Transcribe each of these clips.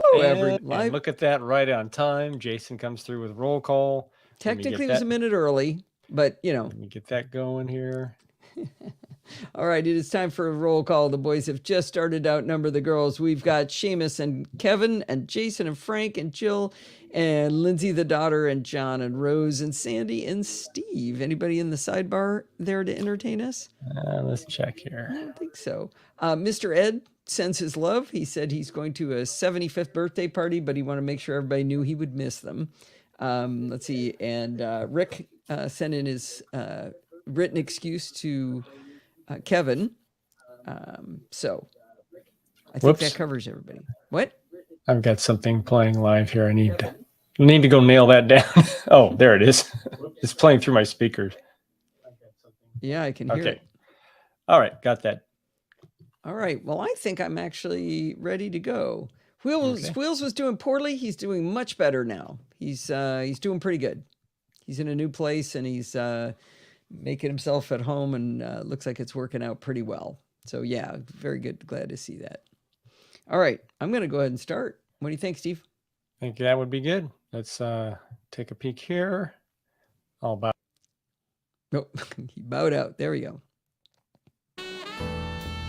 Hello, every And live. look at that, right on time. Jason comes through with roll call. Technically, it was a minute early, but Let me get that going here. All right, it is time for a roll call. The boys have just started to outnumber the girls. We've got Seamus and Kevin and Jason and Frank and Jill and Lindsay the daughter and John and Rose and Sandy and Steve. Anybody in the sidebar there to entertain us? Let's check here. I don't think so. Mr. Ed sends his love. He said he's going to a 75th birthday party, but he wanted to make sure everybody knew he would miss them. Let's see. And Rick sent in his written excuse to Kevin. So I think that covers everybody. What? I've got something playing live here. I need to go nail that down. Oh, there it is. It's playing through my speakers. Yeah, I can hear it. All right, got that. All right. Well, I think I'm actually ready to go. Wheels was doing poorly. He's doing much better now. He's doing pretty good. He's in a new place and he's making himself at home and looks like it's working out pretty well. So yeah, very good. Glad to see that. All right, I'm going to go ahead and start. What do you think, Steve? I think that would be good. Let's take a peek here. I'll bow. Nope, he bowed out. There we go.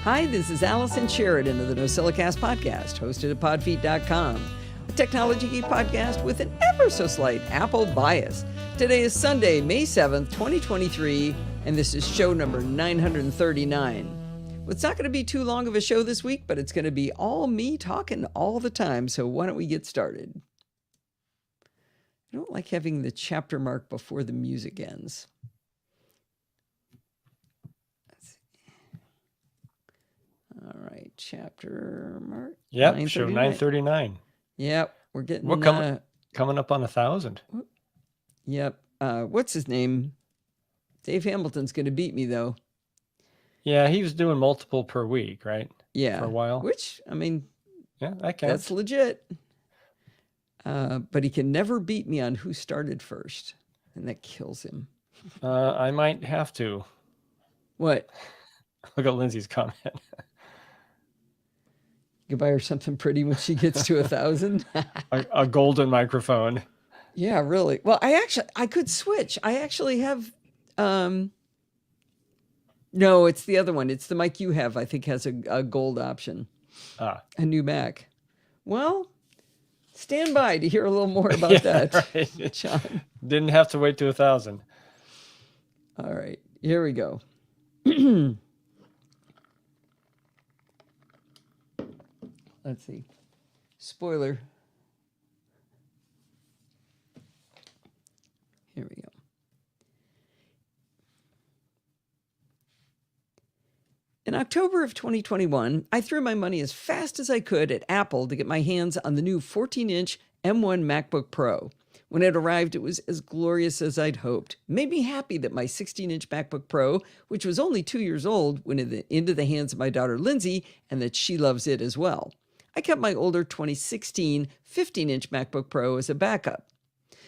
Hi, this is Allison Sheridan of the NosillaCast podcast, hosted at podfeet.com, a technology geek podcast with an ever so slight Apple bias. Today is Sunday, May 7th, 2023, and this is show number 939. Well, it's not going to be too long of a show this week, but it's going to be all me talking all the time, so why don't we get started? I don't like having the chapter mark before the music ends. All right, chapter mark. Yep, show 939. Yep, we're getting... We're coming up on 1,000. Yep. What's his name? Dave Hamilton's going to beat me, though. Yeah, he was doing multiple per week, right? Yeah. For a while. Which, I mean... Yeah, that counts. That's legit. But he can never beat me on who started first. And that kills him. I might have to. What? Look at Lindsay's comment. You can buy her something pretty when she gets to 1,000. a golden microphone. Yeah, really. Well, I could switch. I actually have... No, it's the other one. It's the mic you have, I think, has a gold option. A new Mac. Well, stand by to hear a little more about that, right. John. Didn't have to wait to 1,000. All right, here we go. Let's see. Spoiler. Here we go. In October of 2021, I threw my money as fast as I could at Apple to get my hands on the new 14-inch M1 MacBook Pro. When it arrived, it was as glorious as I'd hoped. It made me happy that my 16-inch MacBook Pro, which was only 2 years old, went into the hands of my daughter Lindsay, and that she loves it as well. I kept my older 2016 15-inch MacBook Pro as a backup.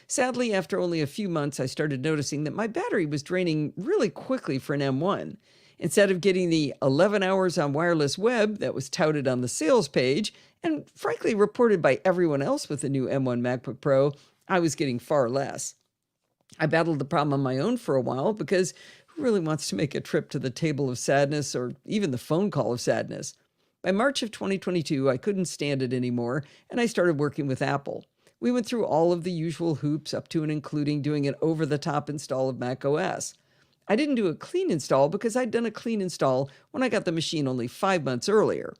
Sadly, after only a few months, I started noticing that my battery was draining really quickly for an M1. Instead of getting the 11 hours on wireless web that was touted on the sales page, and frankly reported by everyone else with the new M1 MacBook Pro, I was getting far less. I battled the problem on my own for a while because who really wants to make a trip to the table of sadness or even the phone call of sadness? By March of 2022, I couldn't stand it anymore, and I started working with Apple. We went through all of the usual hoops up to and including doing an over-the-top install of macOS. I didn't do a clean install because I'd done a clean install when I got the machine only 5 months earlier.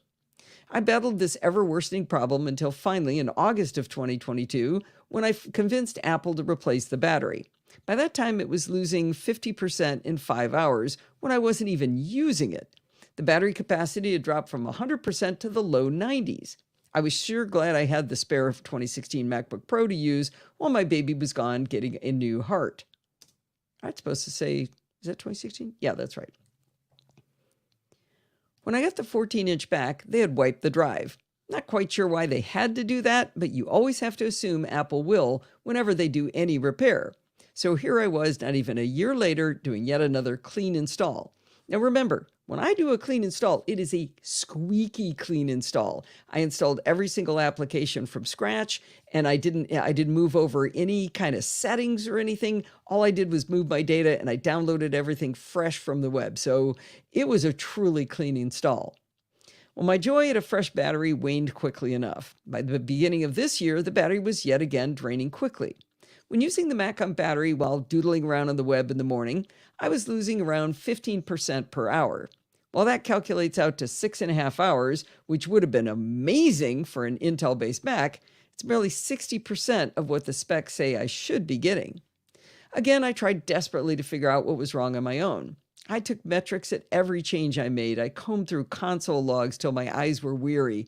I battled this ever-worsening problem until finally in August of 2022 when I convinced Apple to replace the battery. By that time, it was losing 50% in 5 hours when I wasn't even using it. The battery capacity had dropped from 100% to the low 90s. I was sure glad I had the spare 2016 MacBook Pro to use while my baby was gone getting a new heart. I'm supposed to say... Is that 2016? Yeah, that's right. When I got the 14-inch back, they had wiped the drive. Not quite sure why they had to do that, but you always have to assume Apple will whenever they do any repair. So here I was, not even a year later, doing yet another clean install. Now remember, When I do a clean install, it is a squeaky clean install. I installed every single application from scratch, and I didn't move over any kind of settings or anything. All I did was move my data, and I downloaded everything fresh from the web. So it was a truly clean install. Well, my joy at a fresh battery waned quickly enough. By the beginning of this year, the battery was yet again draining quickly. When using the Mac on battery while doodling around on the web in the morning, I was losing around 15% per hour. While that calculates out to 6.5 hours, which would have been amazing for an Intel-based Mac, it's barely 60% of what the specs say I should be getting. Again, I tried desperately to figure out what was wrong on my own. I took metrics at every change I made. I combed through console logs till my eyes were weary.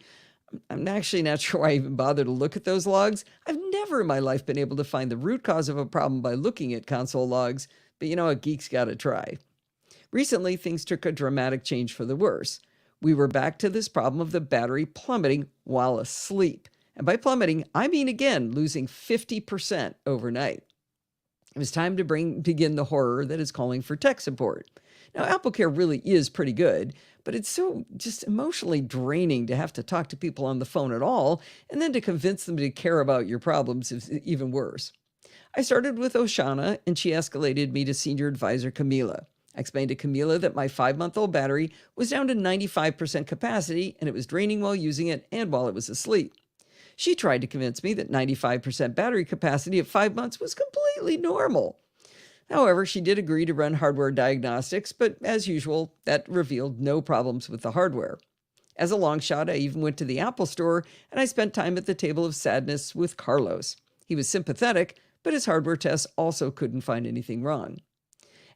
I'm actually not sure why I even bothered to look at those logs. I've never in my life been able to find the root cause of a problem by looking at console logs, but you know, a geek's got to try. Recently, things took a dramatic change for the worse. We were back to this problem of the battery plummeting while asleep. And by plummeting, I mean, again, losing 50% overnight. It was time to begin the horror that is calling for tech support. Now, AppleCare really is pretty good, but it's so just emotionally draining to have to talk to people on the phone at all, and then to convince them to care about your problems is even worse. I started with Oshana, and she escalated me to Senior Advisor Camila. I explained to Camila that my 5-month-old battery was down to 95% capacity, and it was draining while using it and while it was asleep. She tried to convince me that 95% battery capacity at 5 months was completely normal. However, she did agree to run hardware diagnostics, but as usual, that revealed no problems with the hardware. As a long shot, I even went to the Apple store, and I spent time at the table of sadness with Carlos. He was sympathetic, but his hardware tests also couldn't find anything wrong.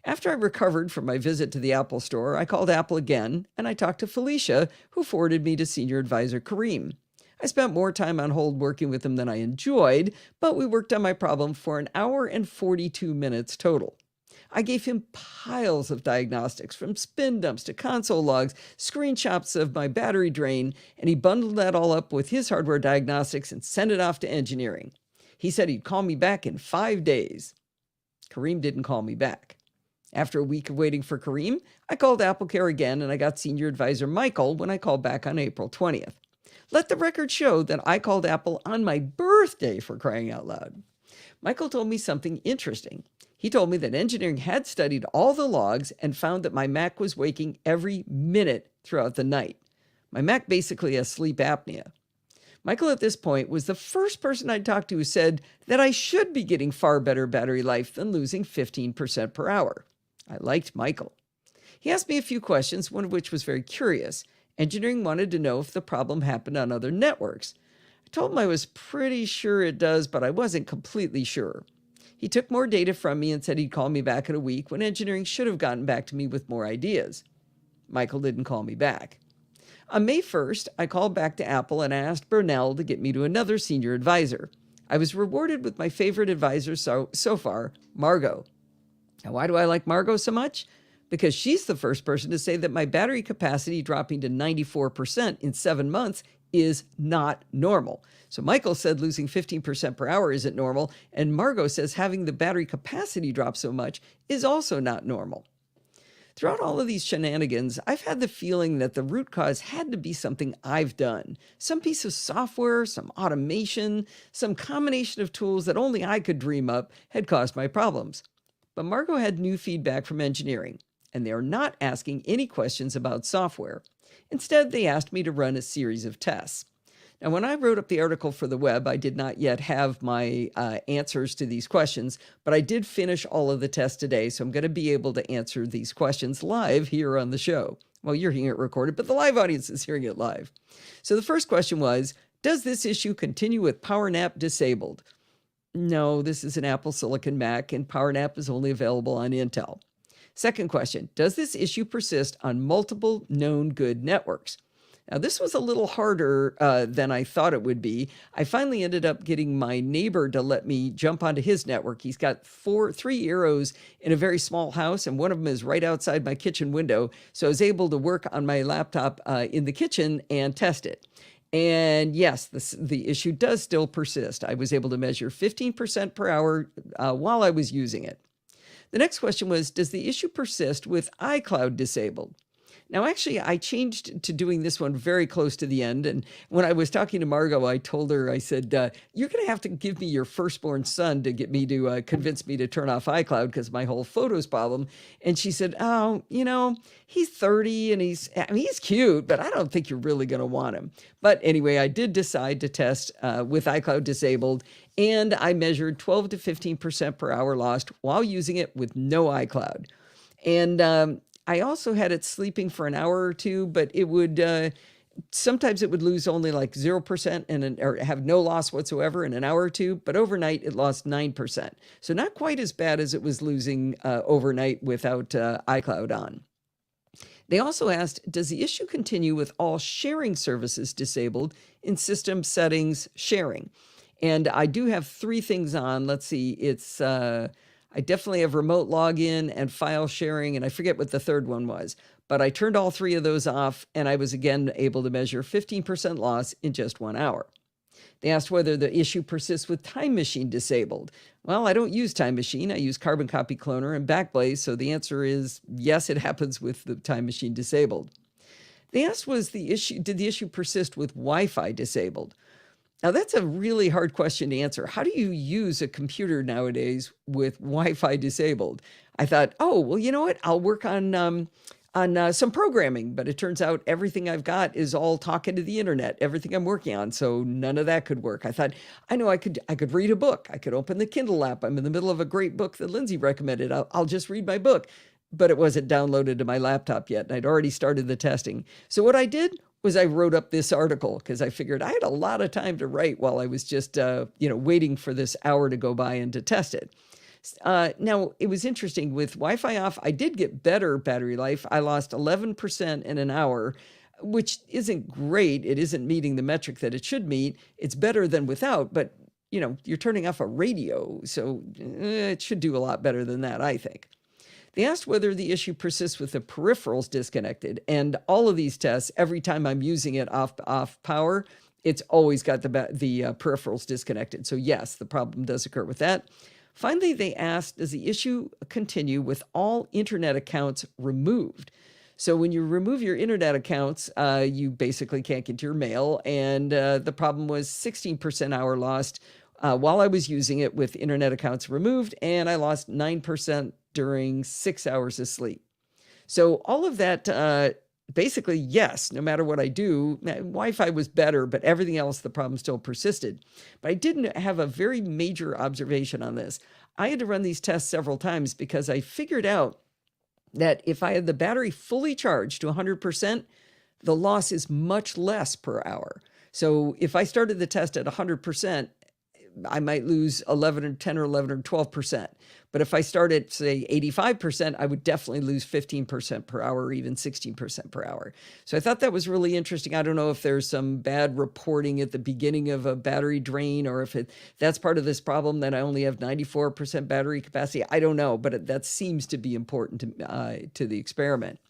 After I recovered from my visit to the Apple store, I called Apple again, and I talked to Felicia, who forwarded me to Senior Advisor Kareem. I spent more time on hold working with him than I enjoyed, but we worked on my problem for 1 hour and 42 minutes total. I gave him piles of diagnostics, from spin dumps to console logs, screenshots of my battery drain, and he bundled that all up with his hardware diagnostics and sent it off to engineering. He said he'd call me back in 5 days. Kareem didn't call me back. After a week of waiting for Kareem, I called AppleCare again, and I got Senior Advisor Michael when I called back on April 20th. Let the record show that I called Apple on my birthday, for crying out loud. Michael told me something interesting. He told me that engineering had studied all the logs and found that my Mac was waking every minute throughout the night. My Mac basically has sleep apnea. Michael at this point was the first person I'd talked to who said that I should be getting far better battery life than losing 15% per hour. I liked Michael. He asked me a few questions, one of which was very curious. Engineering wanted to know if the problem happened on other networks. I told him I was pretty sure it does, but I wasn't completely sure. He took more data from me and said he'd call me back in a week, when engineering should have gotten back to me with more ideas. Michael didn't call me back. On May 1st, I called back to Apple and asked Burnell to get me to another senior advisor. I was rewarded with my favorite advisor so far, Margot. Now, why do I like Margot so much? Because she's the first person to say that my battery capacity dropping to 94% in 7 months is not normal. So Michael said losing 15% per hour isn't normal, and Margot says having the battery capacity drop so much is also not normal. Throughout all of these shenanigans, I've had the feeling that the root cause had to be something I've done. Some piece of software, some automation, some combination of tools that only I could dream up had caused my problems. But Margot had new feedback from engineering, and they are not asking any questions about software. Instead, they asked me to run a series of tests. Now, when I wrote up the article for the web, I did not yet have my answers to these questions, but I did finish all of the tests today, so I'm going to be able to answer these questions live here on the show. Well, you're hearing it recorded, but the live audience is hearing it live. So the first question was, does this issue continue with PowerNap disabled? No, this is an Apple Silicon Mac, and PowerNap is only available on Intel. Second question, does this issue persist on multiple known good networks? Now, this was a little harder than I thought it would be. I finally ended up getting my neighbor to let me jump onto his network. He's got three arrows in a very small house, and one of them is right outside my kitchen window. So I was able to work on my laptop in the kitchen and test it. And yes, the issue does still persist. I was able to measure 15% per hour while I was using it. The next question was, does the issue persist with iCloud disabled? Now, actually, I changed to doing this one very close to the end. And when I was talking to Margot, I told her, I said, you're going to have to give me your firstborn son to get me to convince me to turn off iCloud because my whole photos problem. And she said, oh, he's 30 and he's cute, but I don't think you're really going to want him. But anyway, I did decide to test with iCloud disabled, and I measured 12 to 15% per hour lost while using it with no iCloud. And I also had it sleeping for an hour or two, but it would sometimes it would lose only like 0% or have no loss whatsoever in an hour or two, but overnight it lost 9%. So not quite as bad as it was losing overnight without iCloud on. They also asked, does the issue continue with all sharing services disabled in system settings sharing? And I do have 3 things on. Let's see, it's I definitely have remote login and file sharing, and I forget what the third one was. But I turned all 3 of those off, and I was again able to measure 15% loss in just 1 hour. They asked whether the issue persists with Time Machine disabled. Well, I don't use Time Machine. I use Carbon Copy Cloner and Backblaze, so the answer is yes, it happens with the Time Machine disabled. They asked, did the issue persist with Wi-Fi disabled? Now, that's a really hard question to answer. How do you use a computer nowadays with Wi-Fi disabled? I thought, oh, well, you know what? I'll work on some programming, but it turns out everything I've got is all talking to the internet, everything I'm working on. So none of that could work. I thought, I know I could read a book. I could open the Kindle app. I'm in the middle of a great book that Lindsay recommended. I'll just read my book. But it wasn't downloaded to my laptop yet, and I'd already started the testing. So what I did was I wrote up this article because I figured I had a lot of time to write while I was just, waiting for this hour to go by and to test it. Now, it was interesting. With Wi-Fi off, I did get better battery life. I lost 11% in an hour, which isn't great. It isn't meeting the metric that it should meet. It's better than without, but, you're turning off a radio, so it should do a lot better than that, I think. They asked whether the issue persists with the peripherals disconnected, and all of these tests, every time I'm using it off power, it's always got the peripherals disconnected. So yes, the problem does occur with that. Finally, they asked, does the issue continue with all internet accounts removed? So when you remove your internet accounts, you basically can't get your mail, and the problem was 16% hour lost while I was using it with internet accounts removed, and I lost 9% during 6 hours of sleep. So all of that, basically, yes, no matter what I do, Wi-Fi was better, but everything else, the problem still persisted. But I didn't have a very major observation on this. I had to run these tests several times because I figured out that if I had the battery fully charged to 100%, the loss is much less per hour. So if I started the test at 100%, I might lose 10 or 11 or 12%. But if I start at, say, 85%, I would definitely lose 15% per hour or even 16% per hour. So I thought that was really interesting. I don't know if there's some bad reporting at the beginning of a battery drain, or if that's part of this problem that I only have 94% battery capacity. I don't know, but that seems to be important to the experiment.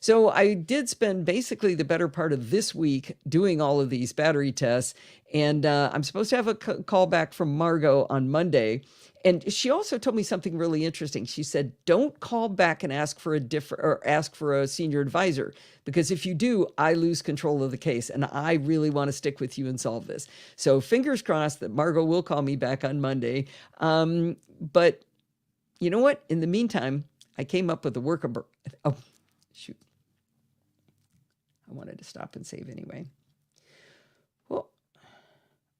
So I did spend basically the better part of this week doing all of these battery tests, and I'm supposed to have a call back from Margot on Monday. And she also told me something really interesting. She said, don't call back and ask for a senior advisor, because if you do, I lose control of the case, and I really want to stick with you and solve this. So fingers crossed that Margot will call me back on Monday. But you know what? In the meantime, I came up with a workable. Oh, shoot. I wanted to stop and save anyway. Well,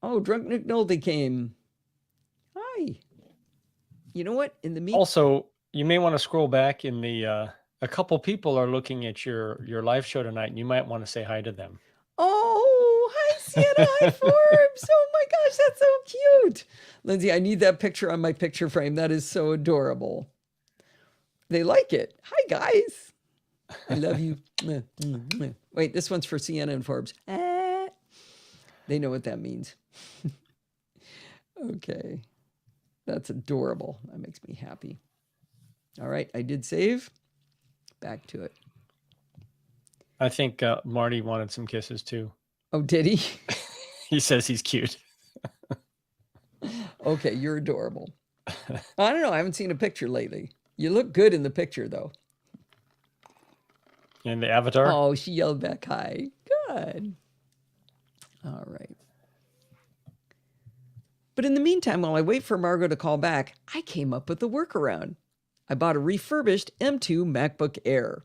oh, Drunk Nick Nolte came. Hi. You know what? In the meantime, Also, you may want to scroll back in the. A couple people are looking at your live show tonight, and you might want to say hi to them. Oh, hi, Sienna. Hi, Forbes. Oh my gosh, that's so cute. Lindsay, I need that picture on my picture frame. That is so adorable. They like it. Hi, guys. I love you. Wait, this one's for Sienna and Forbes. They know what that means. Okay. That's adorable. That makes me happy. All right, I did save. Back to it. I think Marty wanted some kisses too. Oh, did he? He says he's cute. Okay, you're adorable. I don't know. I haven't seen a picture lately. You look good in the picture, though. And the avatar? Oh, she yelled back hi. Good. All right. But in the meantime, while I wait for Margot to call back, I came up with a workaround. I bought a refurbished M2 MacBook Air.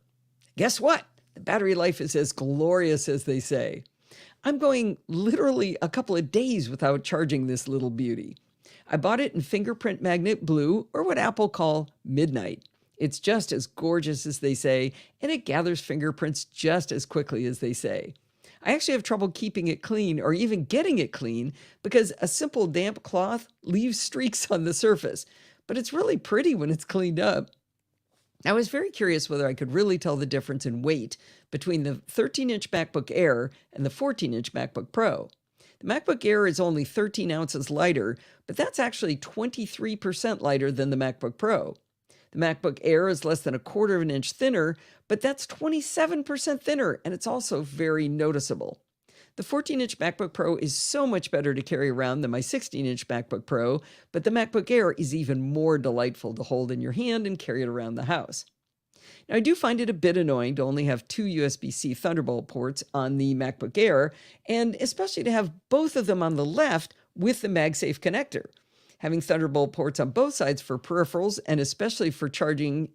Guess what? The battery life is as glorious as they say. I'm going literally a couple of days without charging this little beauty. I bought it in fingerprint magnet blue, or what Apple call midnight. It's just as gorgeous as they say, and it gathers fingerprints just as quickly as they say. I actually have trouble keeping it clean or even getting it clean because a simple damp cloth leaves streaks on the surface, but it's really pretty when it's cleaned up. I was very curious whether I could really tell the difference in weight between the 13-inch MacBook Air and the 14-inch MacBook Pro. The MacBook Air is only 13 ounces lighter, but that's actually 23% lighter than the MacBook Pro. The MacBook Air is less than a quarter of an inch thinner, but that's 27% thinner, and it's also very noticeable. The 14-inch MacBook Pro is so much better to carry around than my 16-inch MacBook Pro, but the MacBook Air is even more delightful to hold in your hand and carry it around the house. Now, I do find it a bit annoying to only have two USB-C Thunderbolt ports on the MacBook Air, and especially to have both of them on the left with the MagSafe connector. Having Thunderbolt ports on both sides for peripherals and especially for charging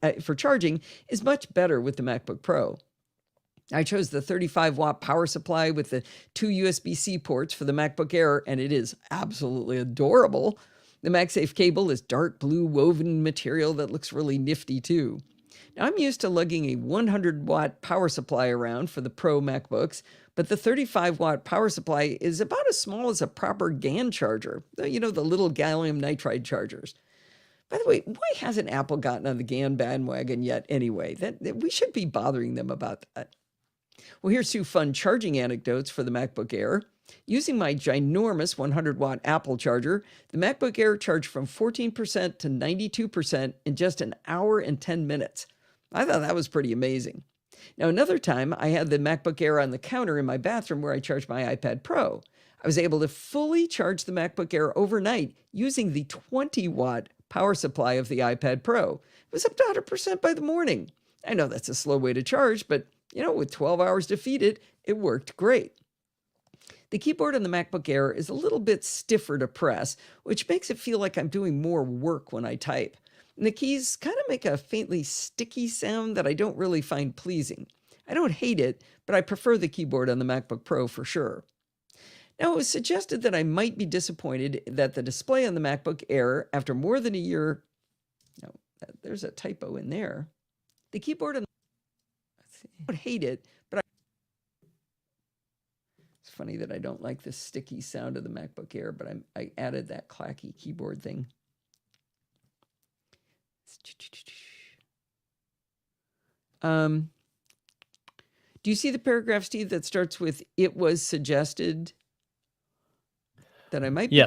is much better with the MacBook Pro. I chose the 35-watt power supply with the two USB-C ports for the MacBook Air, and it is absolutely adorable. The MagSafe cable is dark blue woven material that looks really nifty too. Now, I'm used to lugging a 100-watt power supply around for the Pro MacBooks, but the 35-watt power supply is about as small as a proper GAN charger. You know, the little gallium nitride chargers. By the way, why hasn't Apple gotten on the GAN bandwagon yet anyway? That we should be bothering them about that. Well, here's two fun charging anecdotes for the MacBook Air. Using my ginormous 100-watt Apple charger, the MacBook Air charged from 14% to 92% in just an hour and 10 minutes. I thought that was pretty amazing. Now, another time, I had the MacBook Air on the counter in my bathroom where I charged my iPad Pro. I was able to fully charge the MacBook Air overnight using the 20-watt power supply of the iPad Pro. It was up to 100% by the morning. I know that's a slow way to charge, but, with 12 hours to feed it, it worked great. The keyboard on the MacBook Air is a little bit stiffer to press, which makes it feel like I'm doing more work when I type. And the keys kind of make a faintly sticky sound that I don't really find pleasing. I don't hate it, but I prefer the keyboard on the MacBook Pro for sure. Now, it was suggested that I might be disappointed that the display on the MacBook Air, after more than a year... No, there's a typo in there. The keyboard on... Let's see. I don't hate it, but It's funny that I don't like the sticky sound of the MacBook Air, but I added that clacky keyboard thing. Do you see the paragraph, Steve, that starts with, "It was suggested"? That I might be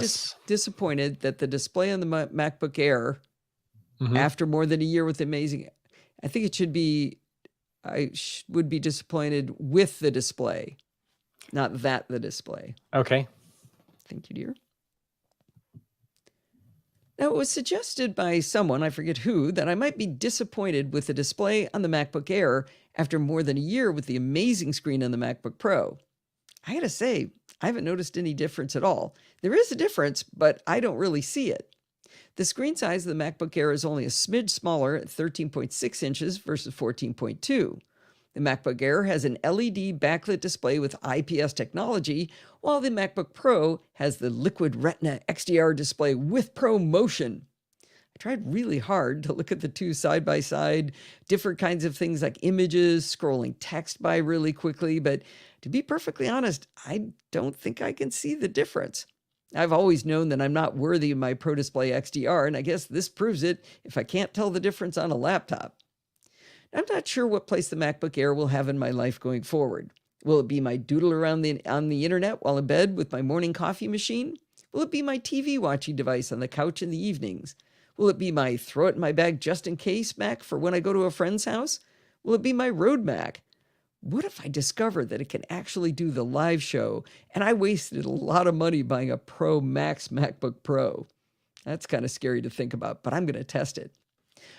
disappointed that the display on the MacBook Air, after more than a year with amazing... I think it should be, would be disappointed with the display, not that the display. Okay. Thank you, dear. Now, it was suggested by someone, I forget who, that I might be disappointed with the display on the MacBook Air after more than a year with the amazing screen on the MacBook Pro. I gotta say, I haven't noticed any difference at all. There is a difference, but I don't really see it. The screen size of the MacBook Air is only a smidge smaller at 13.6 inches versus 14.2. The MacBook Air has an LED backlit display with IPS technology, while the MacBook Pro has the Liquid Retina XDR display with ProMotion. I tried really hard to look at the two side by side, different kinds of things like images, scrolling text by really quickly, but to be perfectly honest, I don't think I can see the difference. I've always known that I'm not worthy of my Pro Display XDR, and I guess this proves it if I can't tell the difference on a laptop. I'm not sure what place the MacBook Air will have in my life going forward. Will it be my doodle around on the internet while in bed with my morning coffee machine? Will it be my TV watching device on the couch in the evenings? Will it be my throw it in my bag just in case Mac for when I go to a friend's house? Will it be my road Mac? What if I discover that it can actually do the live show and I wasted a lot of money buying a Pro Max MacBook Pro? That's kind of scary to think about, but I'm going to test it.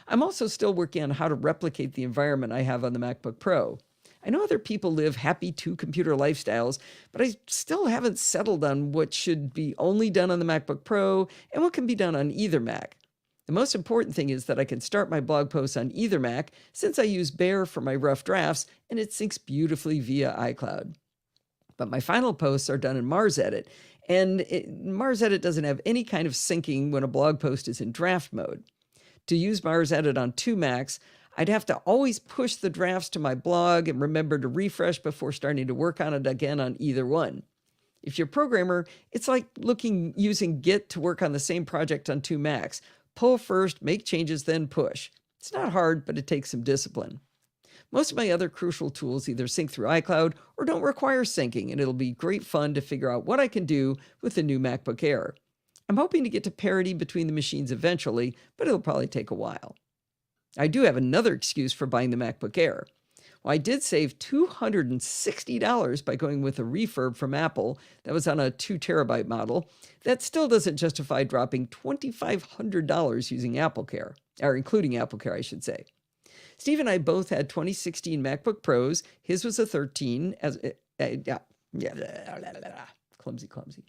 I'm also still working on how to replicate the environment I have on the MacBook Pro. I know other people live happy two-computer lifestyles, but I still haven't settled on what should be only done on the MacBook Pro and what can be done on either Mac. The most important thing is that I can start my blog posts on either Mac since I use Bear for my rough drafts and it syncs beautifully via iCloud. But my final posts are done in Mars Edit, and Mars Edit doesn't have any kind of syncing when a blog post is in draft mode. To use Mars Edit on two Macs, I'd have to always push the drafts to my blog and remember to refresh before starting to work on it again on either one. If you're a programmer, it's like using Git to work on the same project on two Macs. Pull first, make changes, then push. It's not hard, but it takes some discipline. Most of my other crucial tools either sync through iCloud or don't require syncing, and it'll be great fun to figure out what I can do with the new MacBook Air. I'm hoping to get to parity between the machines eventually, but it'll probably take a while. I do have another excuse for buying the MacBook Air. Well, I did save $260 by going with a refurb from Apple that was on a 2 terabyte model. That still doesn't justify dropping $2,500 using AppleCare, or including AppleCare, I should say. Steve and I both had 2016 MacBook Pros. His was a 13. Clumsy.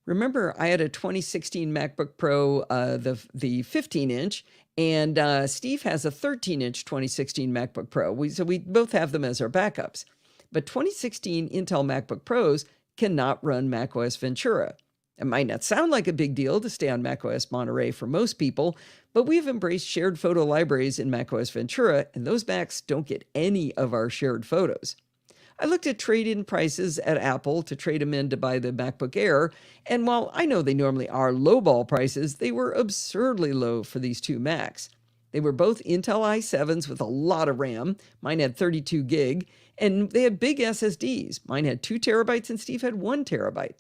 Remember, I had a 2016 MacBook Pro, the 15-inch, and Steve has a 13-inch 2016 MacBook Pro. So we both have them as our backups. But 2016 Intel MacBook Pros cannot run macOS Ventura. It might not sound like a big deal to stay on macOS Monterey for most people, but we've embraced shared photo libraries in macOS Ventura, and those Macs don't get any of our shared photos. I looked at trade-in prices at Apple to trade them in to buy the MacBook Air, and while I know they normally are lowball prices, they were absurdly low for these two Macs. They were both Intel i7s with a lot of RAM. Mine had 32 gig, and they had big SSDs. Mine had 2 terabytes and Steve had 1 terabyte.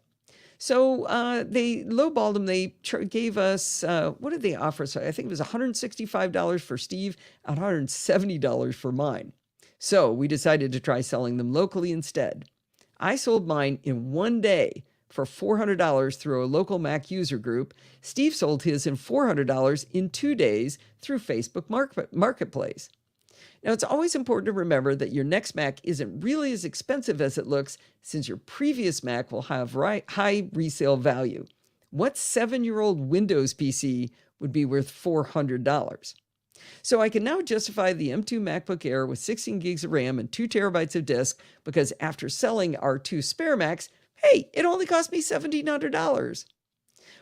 So they lowballed them. They gave us, what did they offer? So I think it was $165 for Steve and $170 for mine. So we decided to try selling them locally instead. I sold mine in one day for $400 through a local Mac user group. Steve sold his in $400 in 2 days through Facebook Marketplace. Now, it's always important to remember that your next Mac isn't really as expensive as it looks, since your previous Mac will have high resale value. What 7-year-old Windows PC would be worth $400? So I can now justify the M2 MacBook Air with 16 gigs of RAM and 2 terabytes of disk because after selling our 2 spare Macs, hey, it only cost me $1,700.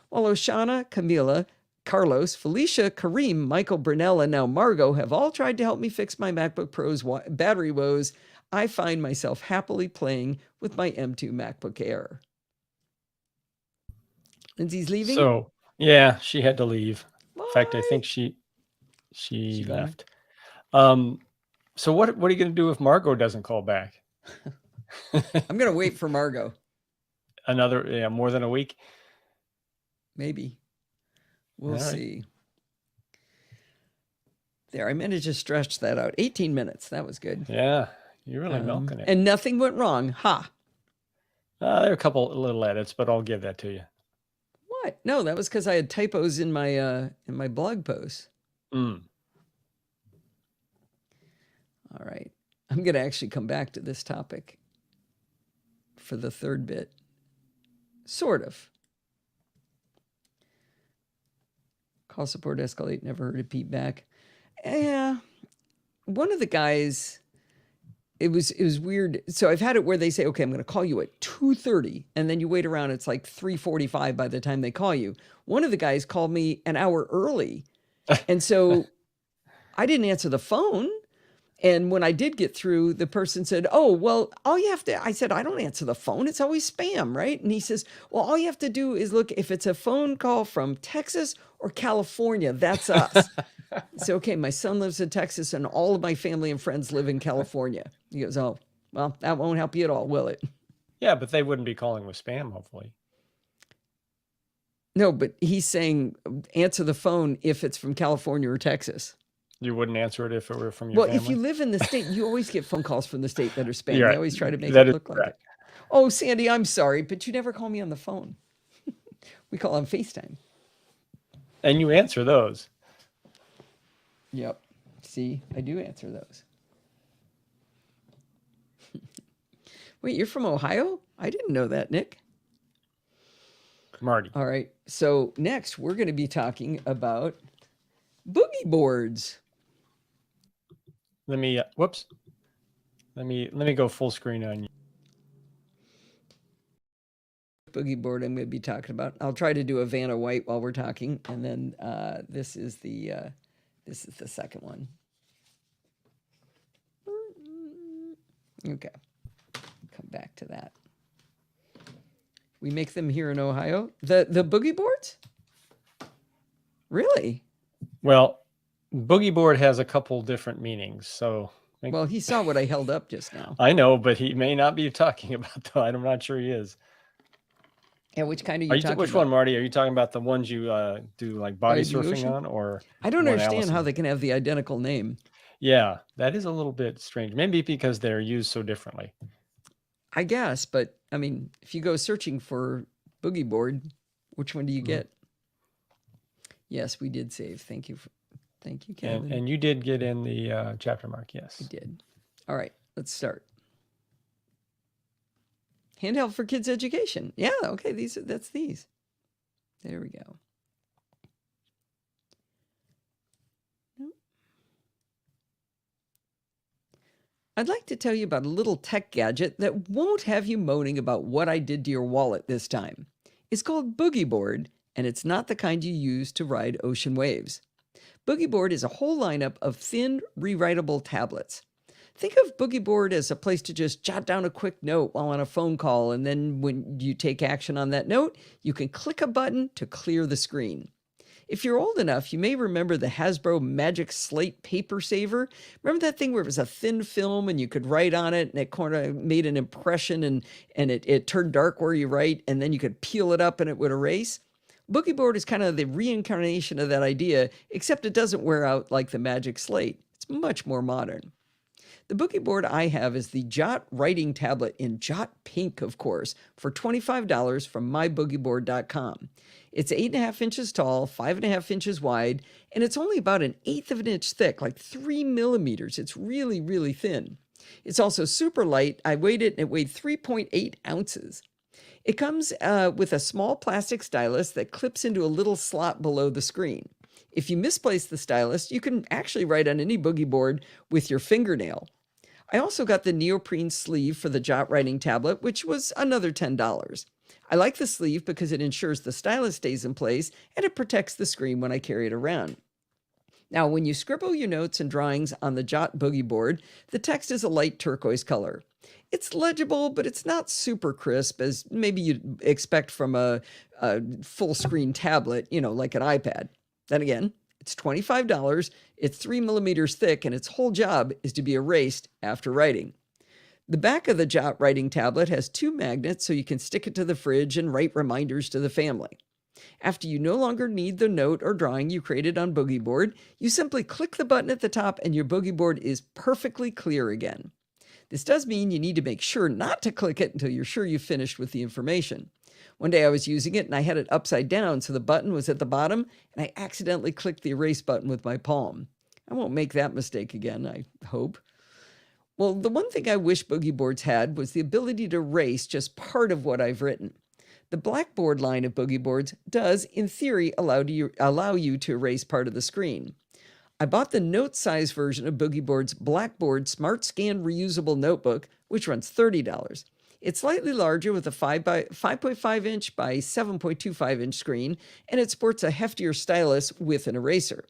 While Oshana, Camila, Carlos, Felicia, Kareem, Michael, Brunel, and now Margot have all tried to help me fix my MacBook Pro's battery woes, I find myself happily playing with my M2 MacBook Air. Lindsay's leaving? So, yeah, she had to leave. Why? In fact, I think she left. So what are you going to do if Margot doesn't call back? I'm going to wait for Margot. More than a week? Maybe. We'll see. There, I managed to stretch that out. 18 minutes. That was good. Yeah, you're really milking it. And nothing went wrong. Ha. There are a couple little edits, but I'll give that to you. What? No, that was because I had typos in my blog post. All right. I'm going to actually come back to this topic for the third bit. Sort of. Call support escalate, never heard it beat back. Yeah. One of the guys, it was weird. So I've had it where they say, okay, I'm going to call you at 2:30, and then you wait around. It's like 3:45 by the time they call you. One of the guys called me an hour early. And so I didn't answer the phone. And when I did get through, the person said, oh, well, all you have to, I said, I don't answer the phone. It's always spam, right? And he says, well, all you have to do is look, if it's a phone call from Texas or California, that's us. So, okay, my son lives in Texas and all of my family and friends live in California. He goes, oh, well, that won't help you at all, will it? Yeah, but they wouldn't be calling with spam, hopefully. No, but he's saying answer the phone if it's from California or Texas. You wouldn't answer it if it were from your family? Well, if you live in the state, you always get phone calls from the state that are spam. Right. They always try to make that it look like it. Oh, Sandy, I'm sorry, but you never call me on the phone. We call on FaceTime. And you answer those. Yep. See, I do answer those. Wait, you're from Ohio? I didn't know that, Nick. Marty. All right. So next, we're going to be talking about boogie boards. Let me, whoops. Let me go full screen on you. Boogie board I'm going to be talking about. I'll try to do a Vanna White while we're talking, and then this is the second one. Okay, come back to that. We make them here in Ohio. The boogie boards? Really? Well, boogie board has a couple different meanings. So, well, he saw what I held up just now. I know, but he may not be talking about that. I'm not sure he is. Yeah, which kind are you talking which about? one, Marty? Are you talking about the ones you do like body surfing on, or? I don't understand how they can have the identical name. Yeah, that is a little bit strange. Maybe because they're used so differently. I guess, but I mean, if you go searching for boogie board, which one do you get? Yes, we did save. Thank you, Kevin. And you did get in the chapter mark. Yes, I did. All right, let's start. Handheld for kids' education. Yeah, okay, that's these. There we go. Nope. I'd like to tell you about a little tech gadget that won't have you moaning about what I did to your wallet this time. It's called Boogie Board, and it's not the kind you use to ride ocean waves. Boogie Board is a whole lineup of thin, rewritable tablets. Think of Boogie Board as a place to just jot down a quick note while on a phone call, and then when you take action on that note, you can click a button to clear the screen. If you're old enough, you may remember the Hasbro Magic Slate Paper Saver. Remember that thing where it was a thin film and you could write on it and it kind of made an impression and it turned dark where you write, and then you could peel it up and it would erase? Boogie Board is kind of the reincarnation of that idea, except it doesn't wear out like the Magic Slate. It's much more modern. The boogie board I have is the Jot writing tablet in Jot Pink, of course, for $25 from myboogieboard.com. It's 8.5 inches tall, 5.5 inches wide, and it's only about 1/8 of an inch thick, like 3 millimeters. It's really, really thin. It's also super light. I weighed it, and it weighed 3.8 ounces. It comes with a small plastic stylus that clips into a little slot below the screen. If you misplace the stylus, you can actually write on any boogie board with your fingernail. I also got the neoprene sleeve for the Jot writing tablet, which was another $10. I like the sleeve because it ensures the stylus stays in place and it protects the screen when I carry it around. Now, when you scribble your notes and drawings on the Jot boogie board, the text is a light turquoise color. It's legible, but it's not super crisp, as maybe you'd expect from a full screen tablet, like an iPad. Then again, it's $25, it's 3 millimeters thick, and its whole job is to be erased after writing. The back of the Jot writing tablet has 2 magnets so you can stick it to the fridge and write reminders to the family. After you no longer need the note or drawing you created on Boogie Board, you simply click the button at the top and your Boogie Board is perfectly clear again. This does mean you need to make sure not to click it until you're sure you've finished with the information. One day I was using it and I had it upside down so the button was at the bottom, and I accidentally clicked the erase button with my palm. I won't make that mistake again, I hope. Well, the one thing I wish boogie boards had was the ability to erase just part of what I've written. The Blackboard line of boogie boards does, in theory, allow you to erase part of the screen. I bought the note-size version of Boogie Board's Blackboard Smart Scan Reusable Notebook, which runs $30. It's slightly larger with a 5.5 inch by 7.25 inch screen, and it sports a heftier stylus with an eraser.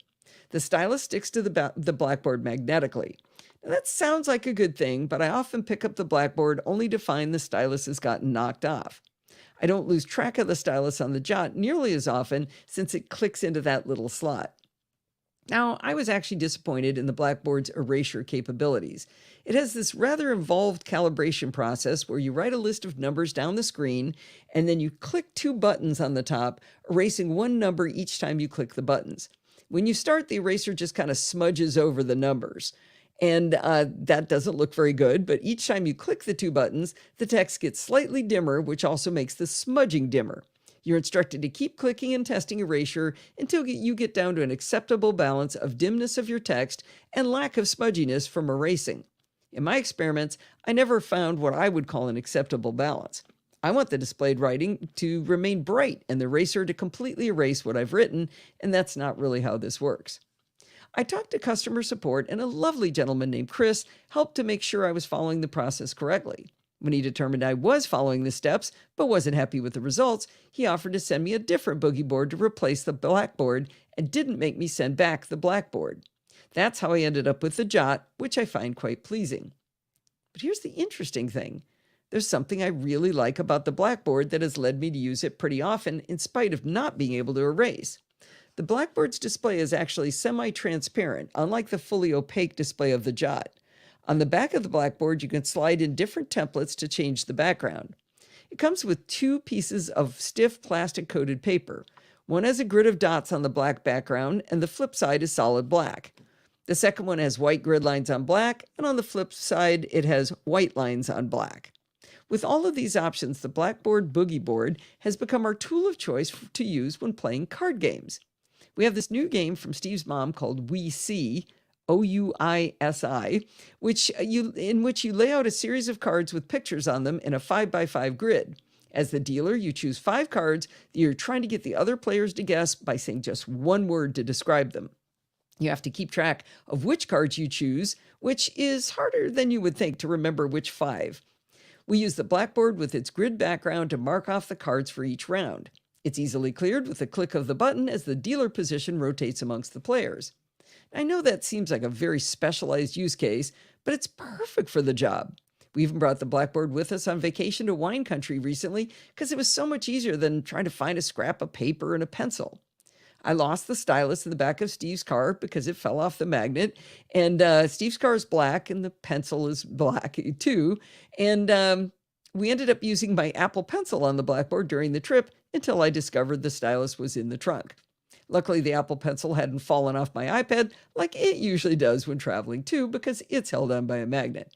The stylus sticks to the Blackboard magnetically. Now, that sounds like a good thing, but I often pick up the Blackboard only to find the stylus has gotten knocked off. I don't lose track of the stylus on the Jot nearly as often since it clicks into that little slot. Now, I was actually disappointed in the Blackboard's erasure capabilities. It has this rather involved calibration process where you write a list of numbers down the screen, and then you click 2 buttons on the top, erasing 1 number each time you click the buttons. When you start, the eraser just kind of smudges over the numbers. And that doesn't look very good, but each time you click the 2 buttons, the text gets slightly dimmer, which also makes the smudging dimmer. You're instructed to keep clicking and testing erasure until you get down to an acceptable balance of dimness of your text and lack of smudginess from erasing. In my experiments, I never found what I would call an acceptable balance. I want the displayed writing to remain bright and the eraser to completely erase what I've written, and that's not really how this works. I talked to customer support, and a lovely gentleman named Chris helped to make sure I was following the process correctly. When he determined I was following the steps but wasn't happy with the results, he offered to send me a different boogie board to replace the blackboard and didn't make me send back the blackboard. That's how I ended up with the Jot, which I find quite pleasing. But here's the interesting thing. There's something I really like about the blackboard that has led me to use it pretty often in spite of not being able to erase. The blackboard's display is actually semi-transparent, unlike the fully opaque display of the Jot. On the back of the blackboard, you can slide in different templates to change the background. It comes with 2 pieces of stiff plastic-coated paper. One has a grid of dots on the black background, and the flip side is solid black. The second one has white grid lines on black, and on the flip side, it has white lines on black. With all of these options, the Blackboard Boogie Board has become our tool of choice to use when playing card games. We have this new game from Steve's mom called We See, OUISI, in which you lay out a series of cards with pictures on them in a 5x5 grid. As the dealer, you choose 5 cards that you're trying to get the other players to guess by saying just one word to describe them. You have to keep track of which cards you choose, which is harder than you would think to remember which 5. We use the blackboard with its grid background to mark off the cards for each round. It's easily cleared with a click of the button as the dealer position rotates amongst the players. I know that seems like a very specialized use case, but it's perfect for the job. We even brought the blackboard with us on vacation to wine country recently because it was so much easier than trying to find a scrap of paper and a pencil. I lost the stylus in the back of Steve's car because it fell off the magnet, and Steve's car is black and the pencil is black too, and we ended up using my Apple Pencil on the blackboard during the trip until I discovered the stylus was in the trunk. Luckily, the Apple Pencil hadn't fallen off my iPad like it usually does when traveling too, because it's held on by a magnet.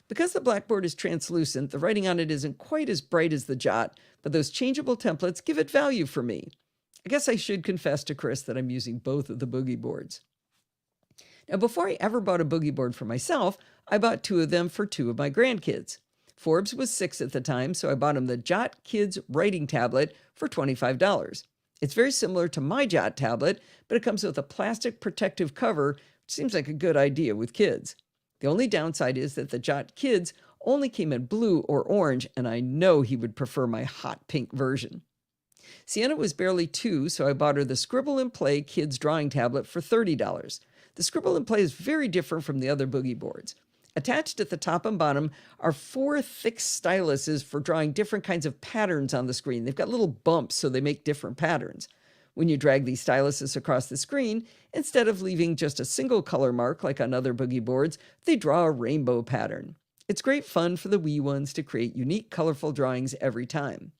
Because the blackboard is translucent, the writing on it isn't quite as bright as the Jot, but those changeable templates give it value for me. I guess I should confess to Chris that I'm using both of the boogie boards. Now, before I ever bought a boogie board for myself, I bought 2 of them for 2 of my grandkids. Forbes was 6 at the time, so I bought him the Jot Kids Writing Tablet for $25. It's very similar to my Jot tablet, but it comes with a plastic protective cover, which seems like a good idea with kids. The only downside is that the Jot Kids only came in blue or orange, and I know he would prefer my hot pink version. Sienna was barely 2, so I bought her the Scribble and Play Kids Drawing Tablet for $30. The Scribble and Play is very different from the other boogie boards. Attached at the top and bottom are 4 thick styluses for drawing different kinds of patterns on the screen. They've got little bumps so they make different patterns. When you drag these styluses across the screen, instead of leaving just a single color mark like on other boogie boards, they draw a rainbow pattern. It's great fun for the wee ones to create unique, colorful drawings every time.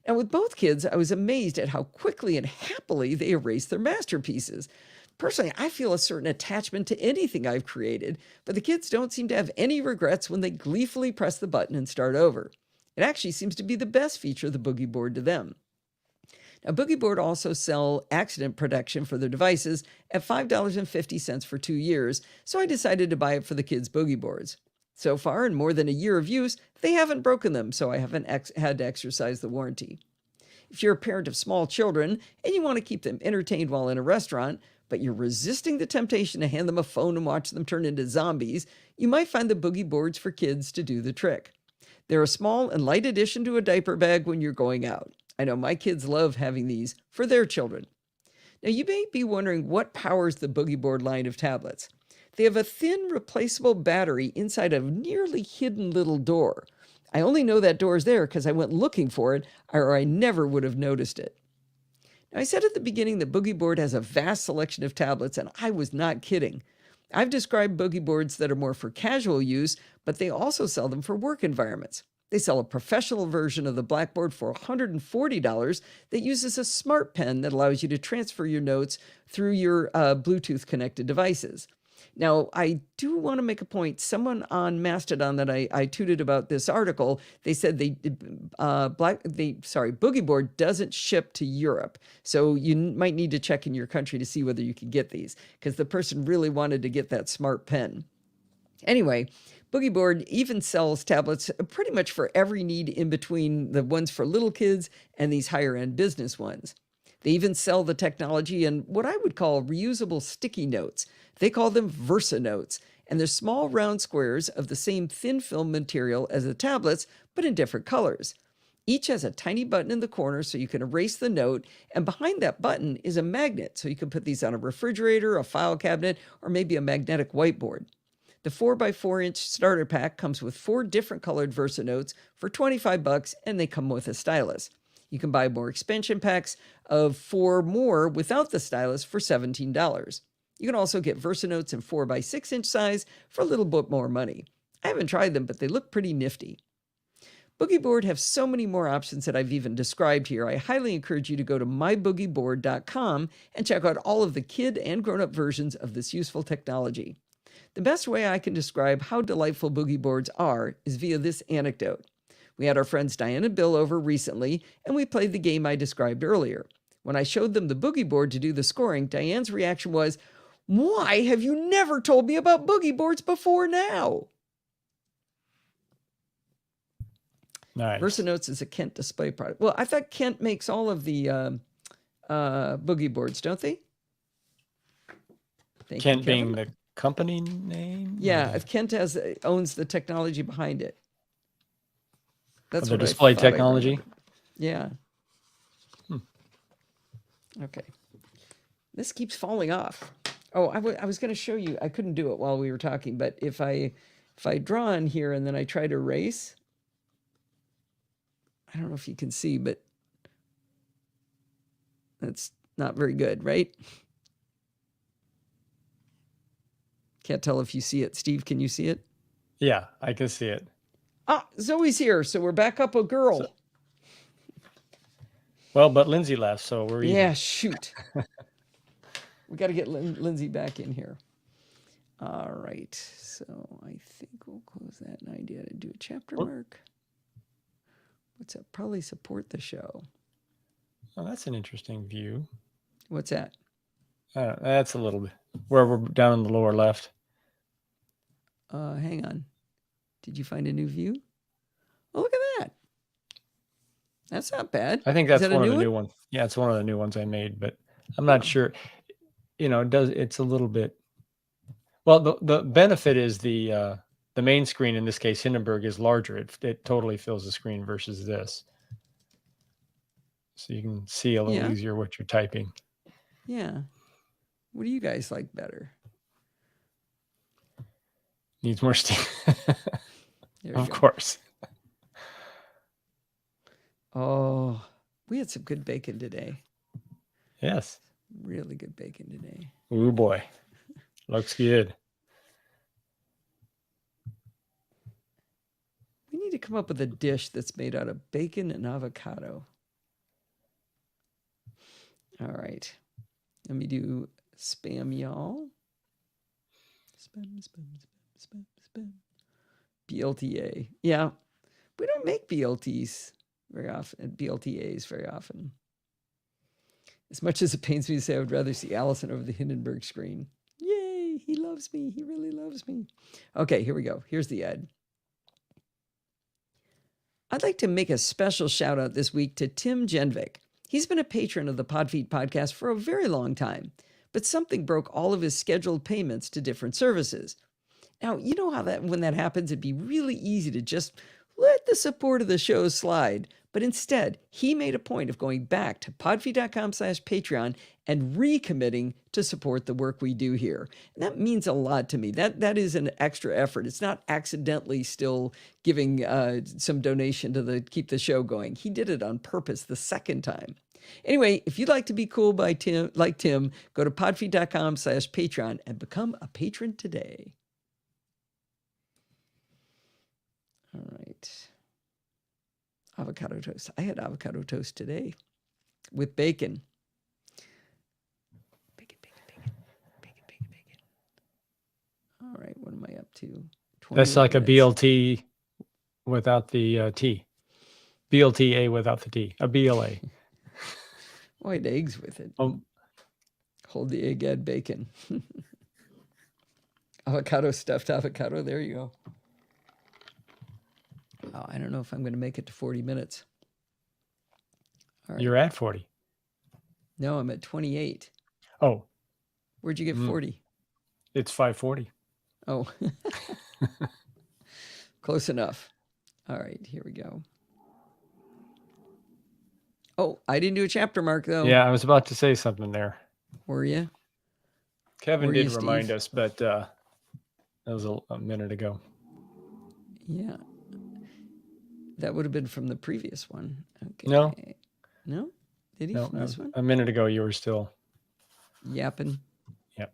Now, with both kids, I was amazed at how quickly and happily they erased their masterpieces. Personally, I feel a certain attachment to anything I've created, but the kids don't seem to have any regrets when they gleefully press the button and start over. It actually seems to be the best feature of the boogie board to them. Now, Boogie Board also sell accident protection for their devices at $5.50 for 2 years, so I decided to buy it for the kids' boogie boards. So far, in more than a year of use, they haven't broken them, so I haven't had to exercise the warranty. If you're a parent of small children and you want to keep them entertained while in a restaurant, but you're resisting the temptation to hand them a phone and watch them turn into zombies, you might find the boogie boards for kids to do the trick. They're a small and light addition to a diaper bag when you're going out. I know my kids love having these for their children. Now, you may be wondering what powers the boogie board line of tablets. They have a thin, replaceable battery inside a nearly hidden little door. I only know that door is there because I went looking for it, or I never would have noticed it. Now, I said at the beginning that Boogie Board has a vast selection of tablets, and I was not kidding. I've described boogie boards that are more for casual use, but they also sell them for work environments. They sell a professional version of the Blackboard for $140 that uses a smart pen that allows you to transfer your notes through your Bluetooth-connected devices. Now, I do want to make a point. Someone on Mastodon that I tooted about this article, they said Boogie Board doesn't ship to Europe. So you might need to check in your country to see whether you can get these, because the person really wanted to get that smart pen. Anyway, Boogie Board even sells tablets pretty much for every need in between the ones for little kids and these higher end business ones. They even sell the technology in what I would call reusable sticky notes. They call them Versa Notes, and they're small round squares of the same thin film material as the tablets, but in different colors. Each has a tiny button in the corner so you can erase the note, and behind that button is a magnet so you can put these on a refrigerator, a file cabinet, or maybe a magnetic whiteboard. The 4x4-inch starter pack comes with 4 different colored Versa Notes for $25, and they come with a stylus. You can buy more expansion packs of 4 more without the stylus for $17. You can also get Versa Notes in 4x6-inch size for a little bit more money. I haven't tried them, but they look pretty nifty. Boogie Board have so many more options that I've even described here. I highly encourage you to go to myboogieboard.com and check out all of the kid and grown-up versions of this useful technology. The best way I can describe how delightful Boogie Boards are is via this anecdote. We had our friends Diane and Bill over recently, and we played the game I described earlier. When I showed them the Boogie Board to do the scoring, Diane's reaction was, "Why have you never told me about Boogie Boards before now?" Nice. Versa Notes is a Kent display product. Well, I thought Kent makes all of the Boogie Boards, don't they? Kent being the company name? Yeah, if Kent owns the technology behind it. That's the what display I thought I technology? remembered. Yeah. Okay. This keeps falling off. Oh, I was going to show you. I couldn't do it while we were talking, but if I draw in here and then I try to erase, I don't know if you can see, but that's not very good, right? Can't tell if you see it. Steve, can you see it? Yeah, I can see it. Ah, Zoe's here, so we're back up a girl. Well, but Lindsay left, so we're even. Yeah, shoot. We got to get Lindsay back in here. All right, so I think we'll close that 90 to do a chapter mark. What's that? Probably support the show. Oh, that's an interesting view. What's that? That's a little bit where we're down in the lower left. Hang on. Did you find a new view? Oh, look at that. That's not bad. I think that's one of the new ones. Yeah, it's one of the new ones I made, but I'm not sure. You know, it's a little bit. Well, the benefit is the main screen, in this case, Hindenburg, is larger. It totally fills the screen versus this. So you can see a little easier what you're typing. Yeah. What do you guys like better? Needs more steam. Of course. Oh, we had some good bacon today. Yes. Really good bacon today. Ooh, boy. Looks good. We need to come up with a dish that's made out of bacon and avocado. All right. Let me do spam, y'all. Spam. BLTA. Yeah. We don't make BLTs very often, BLTAs very often. As much as it pains me to say, I would rather see Allison over the Hindenburg screen. Yay, he loves me. He really loves me. Okay, here we go. Here's the ad. I'd like to make a special shout out this week to Tim Genvik. He's been a patron of the Podfeet podcast for a very long time, but something broke all of his scheduled payments to different services. Now, you know how that when that happens, it'd be really easy to just let the support of the show slide. But instead, he made a point of going back to podfeet.com/Patreon and recommitting to support the work we do here. And that means a lot to me. That is an extra effort. It's not accidentally still giving some donation to keep the show going. He did it on purpose the second time. Anyway, if you'd like to be cool like Tim, go to podfeet.com/Patreon and become a patron today. All right. Avocado toast. I had avocado toast today with bacon. Bacon. to 28 That's like minutes. a BLT without the T. BLTA without the T. A BLA. White eggs with it. Hold the egg, add bacon. Avocado, stuffed avocado. There you go. Oh, I don't know if I'm going to make it to 40 minutes. All right. You're at 40. No, I'm at 28. Oh. Where'd you get 40? It's 5:40. Oh. Close enough. All right, here we go. Oh, I didn't do a chapter mark, though. Yeah, I was about to say something there. Were you? Kevin did remind us, but that was a minute ago. Yeah. That would have been from the previous one. Okay. No. No? Did he from this one? A minute ago, you were still yapping. Yep.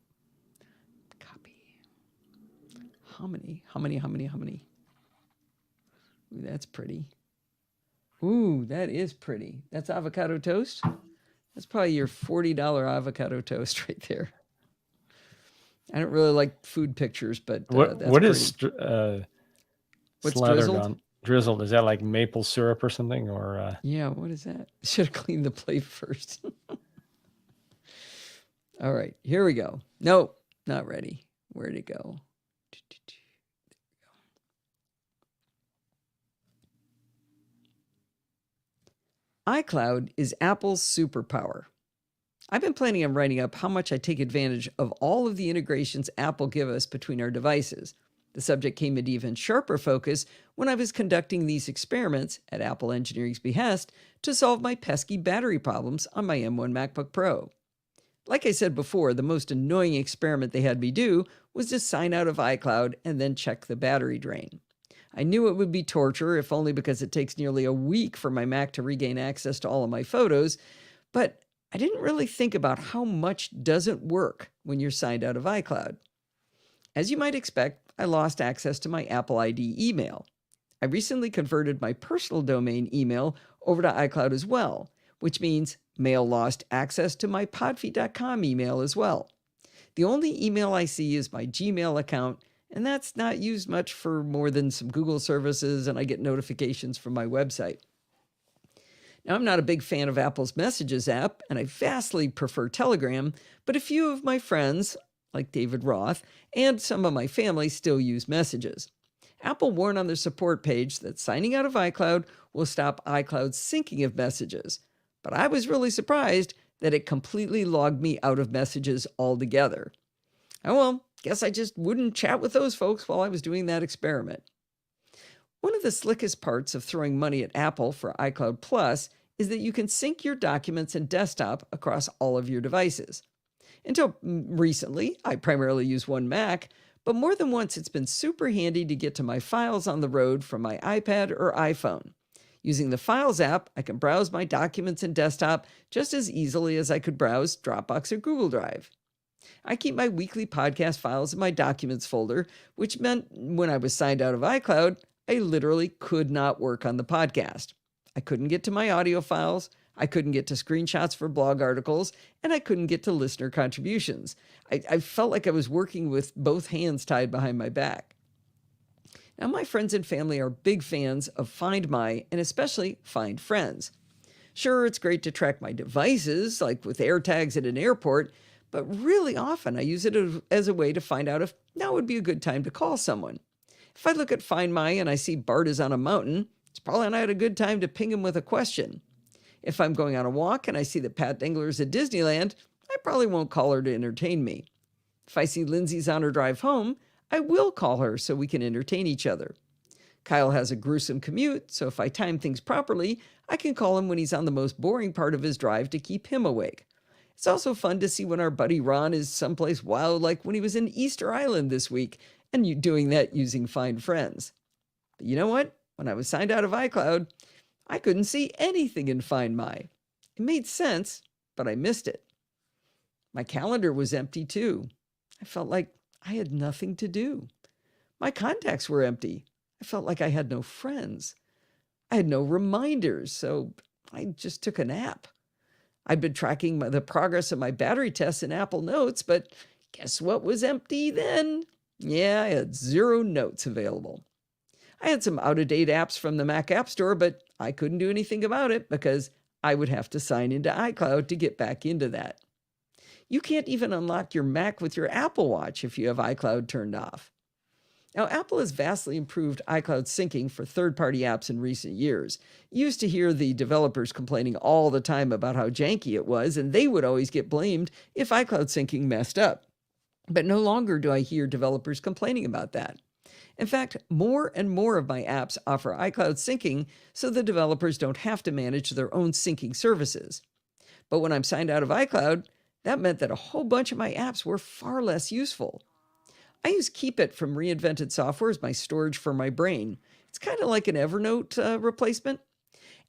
Copy. Hominy. Ooh, that's pretty. Ooh, that is pretty. That's avocado toast. That's probably your $40 avocado toast right there. I don't really like food pictures, but what pretty. Is what's drizzled? Drizzled, is that like maple syrup or something? Or yeah, what is that? Should have cleaned the plate first. All right, here we go. Nope, not ready. Where'd it go? iCloud is Apple's superpower. I've been planning on writing up how much I take advantage of all of the integrations Apple give us between our devices. The subject came into even sharper focus when I was conducting these experiments at Apple Engineering's behest to solve my pesky battery problems on my M1 MacBook Pro. Like I said before, the most annoying experiment they had me do was to sign out of iCloud and then check the battery drain. I knew it would be torture, if only because it takes nearly a week for my Mac to regain access to all of my photos, but I didn't really think about how much doesn't work when you're signed out of iCloud. As you might expect, I lost access to my Apple ID email. I recently converted my personal domain email over to iCloud as well, which means Mail lost access to my podfeet.com email as well. The only email I see is my Gmail account, and that's not used much for more than some Google services, and I get notifications from my website. Now, I'm not a big fan of Apple's Messages app, and I vastly prefer Telegram, but a few of my friends, like David Roth, and some of my family still use Messages. Apple warned on their support page that signing out of iCloud will stop iCloud's syncing of messages, but I was really surprised that it completely logged me out of Messages altogether. Oh well, guess I just wouldn't chat with those folks while I was doing that experiment. One of the slickest parts of throwing money at Apple for iCloud Plus is that you can sync your documents and desktop across all of your devices. Until recently, I primarily use one Mac, but more than once it's been super handy to get to my files on the road from my iPad or iPhone. Using the Files app, I can browse my documents and desktop just as easily as I could browse Dropbox or Google Drive. I keep my weekly podcast files in my Documents folder, which meant when I was signed out of iCloud, I literally could not work on the podcast. I couldn't get to my audio files, I couldn't get to screenshots for blog articles, and I couldn't get to listener contributions. I felt like I was working with both hands tied behind my back. Now, my friends and family are big fans of Find My and especially Find Friends. Sure, it's great to track my devices, like with AirTags at an airport, but really often I use it as a way to find out if now would be a good time to call someone. If I look at Find My and I see Bart is on a mountain, it's probably not a good time to ping him with a question. If I'm going on a walk and I see that Pat Dingler is at Disneyland, I probably won't call her to entertain me. If I see Lindsay's on her drive home, I will call her so we can entertain each other. Kyle has a gruesome commute, so if I time things properly, I can call him when he's on the most boring part of his drive to keep him awake. It's also fun to see when our buddy Ron is someplace wild, like when he was in Easter Island this week, and doing that using Find Friends. But you know what? When I was signed out of iCloud, I couldn't see anything in Find My. It made sense, but I missed it. My calendar was empty too. I felt like I had nothing to do. My contacts were empty. I felt like I had no friends. I had no reminders, so I just took a nap. I'd been tracking the progress of my battery tests in Apple Notes, but guess what was empty then? Yeah, I had 0 notes available. I had some out-of-date apps from the Mac App Store, but I couldn't do anything about it because I would have to sign into iCloud to get back into that. You can't even unlock your Mac with your Apple Watch if you have iCloud turned off. Now, Apple has vastly improved iCloud syncing for third-party apps in recent years. You used to hear the developers complaining all the time about how janky it was, and they would always get blamed if iCloud syncing messed up. But no longer do I hear developers complaining about that. In fact, more and more of my apps offer iCloud syncing so the developers don't have to manage their own syncing services. But when I'm signed out of iCloud, that meant that a whole bunch of my apps were far less useful. I use Keep It from Reinvented Software as my storage for my brain. It's kind of like an Evernote replacement.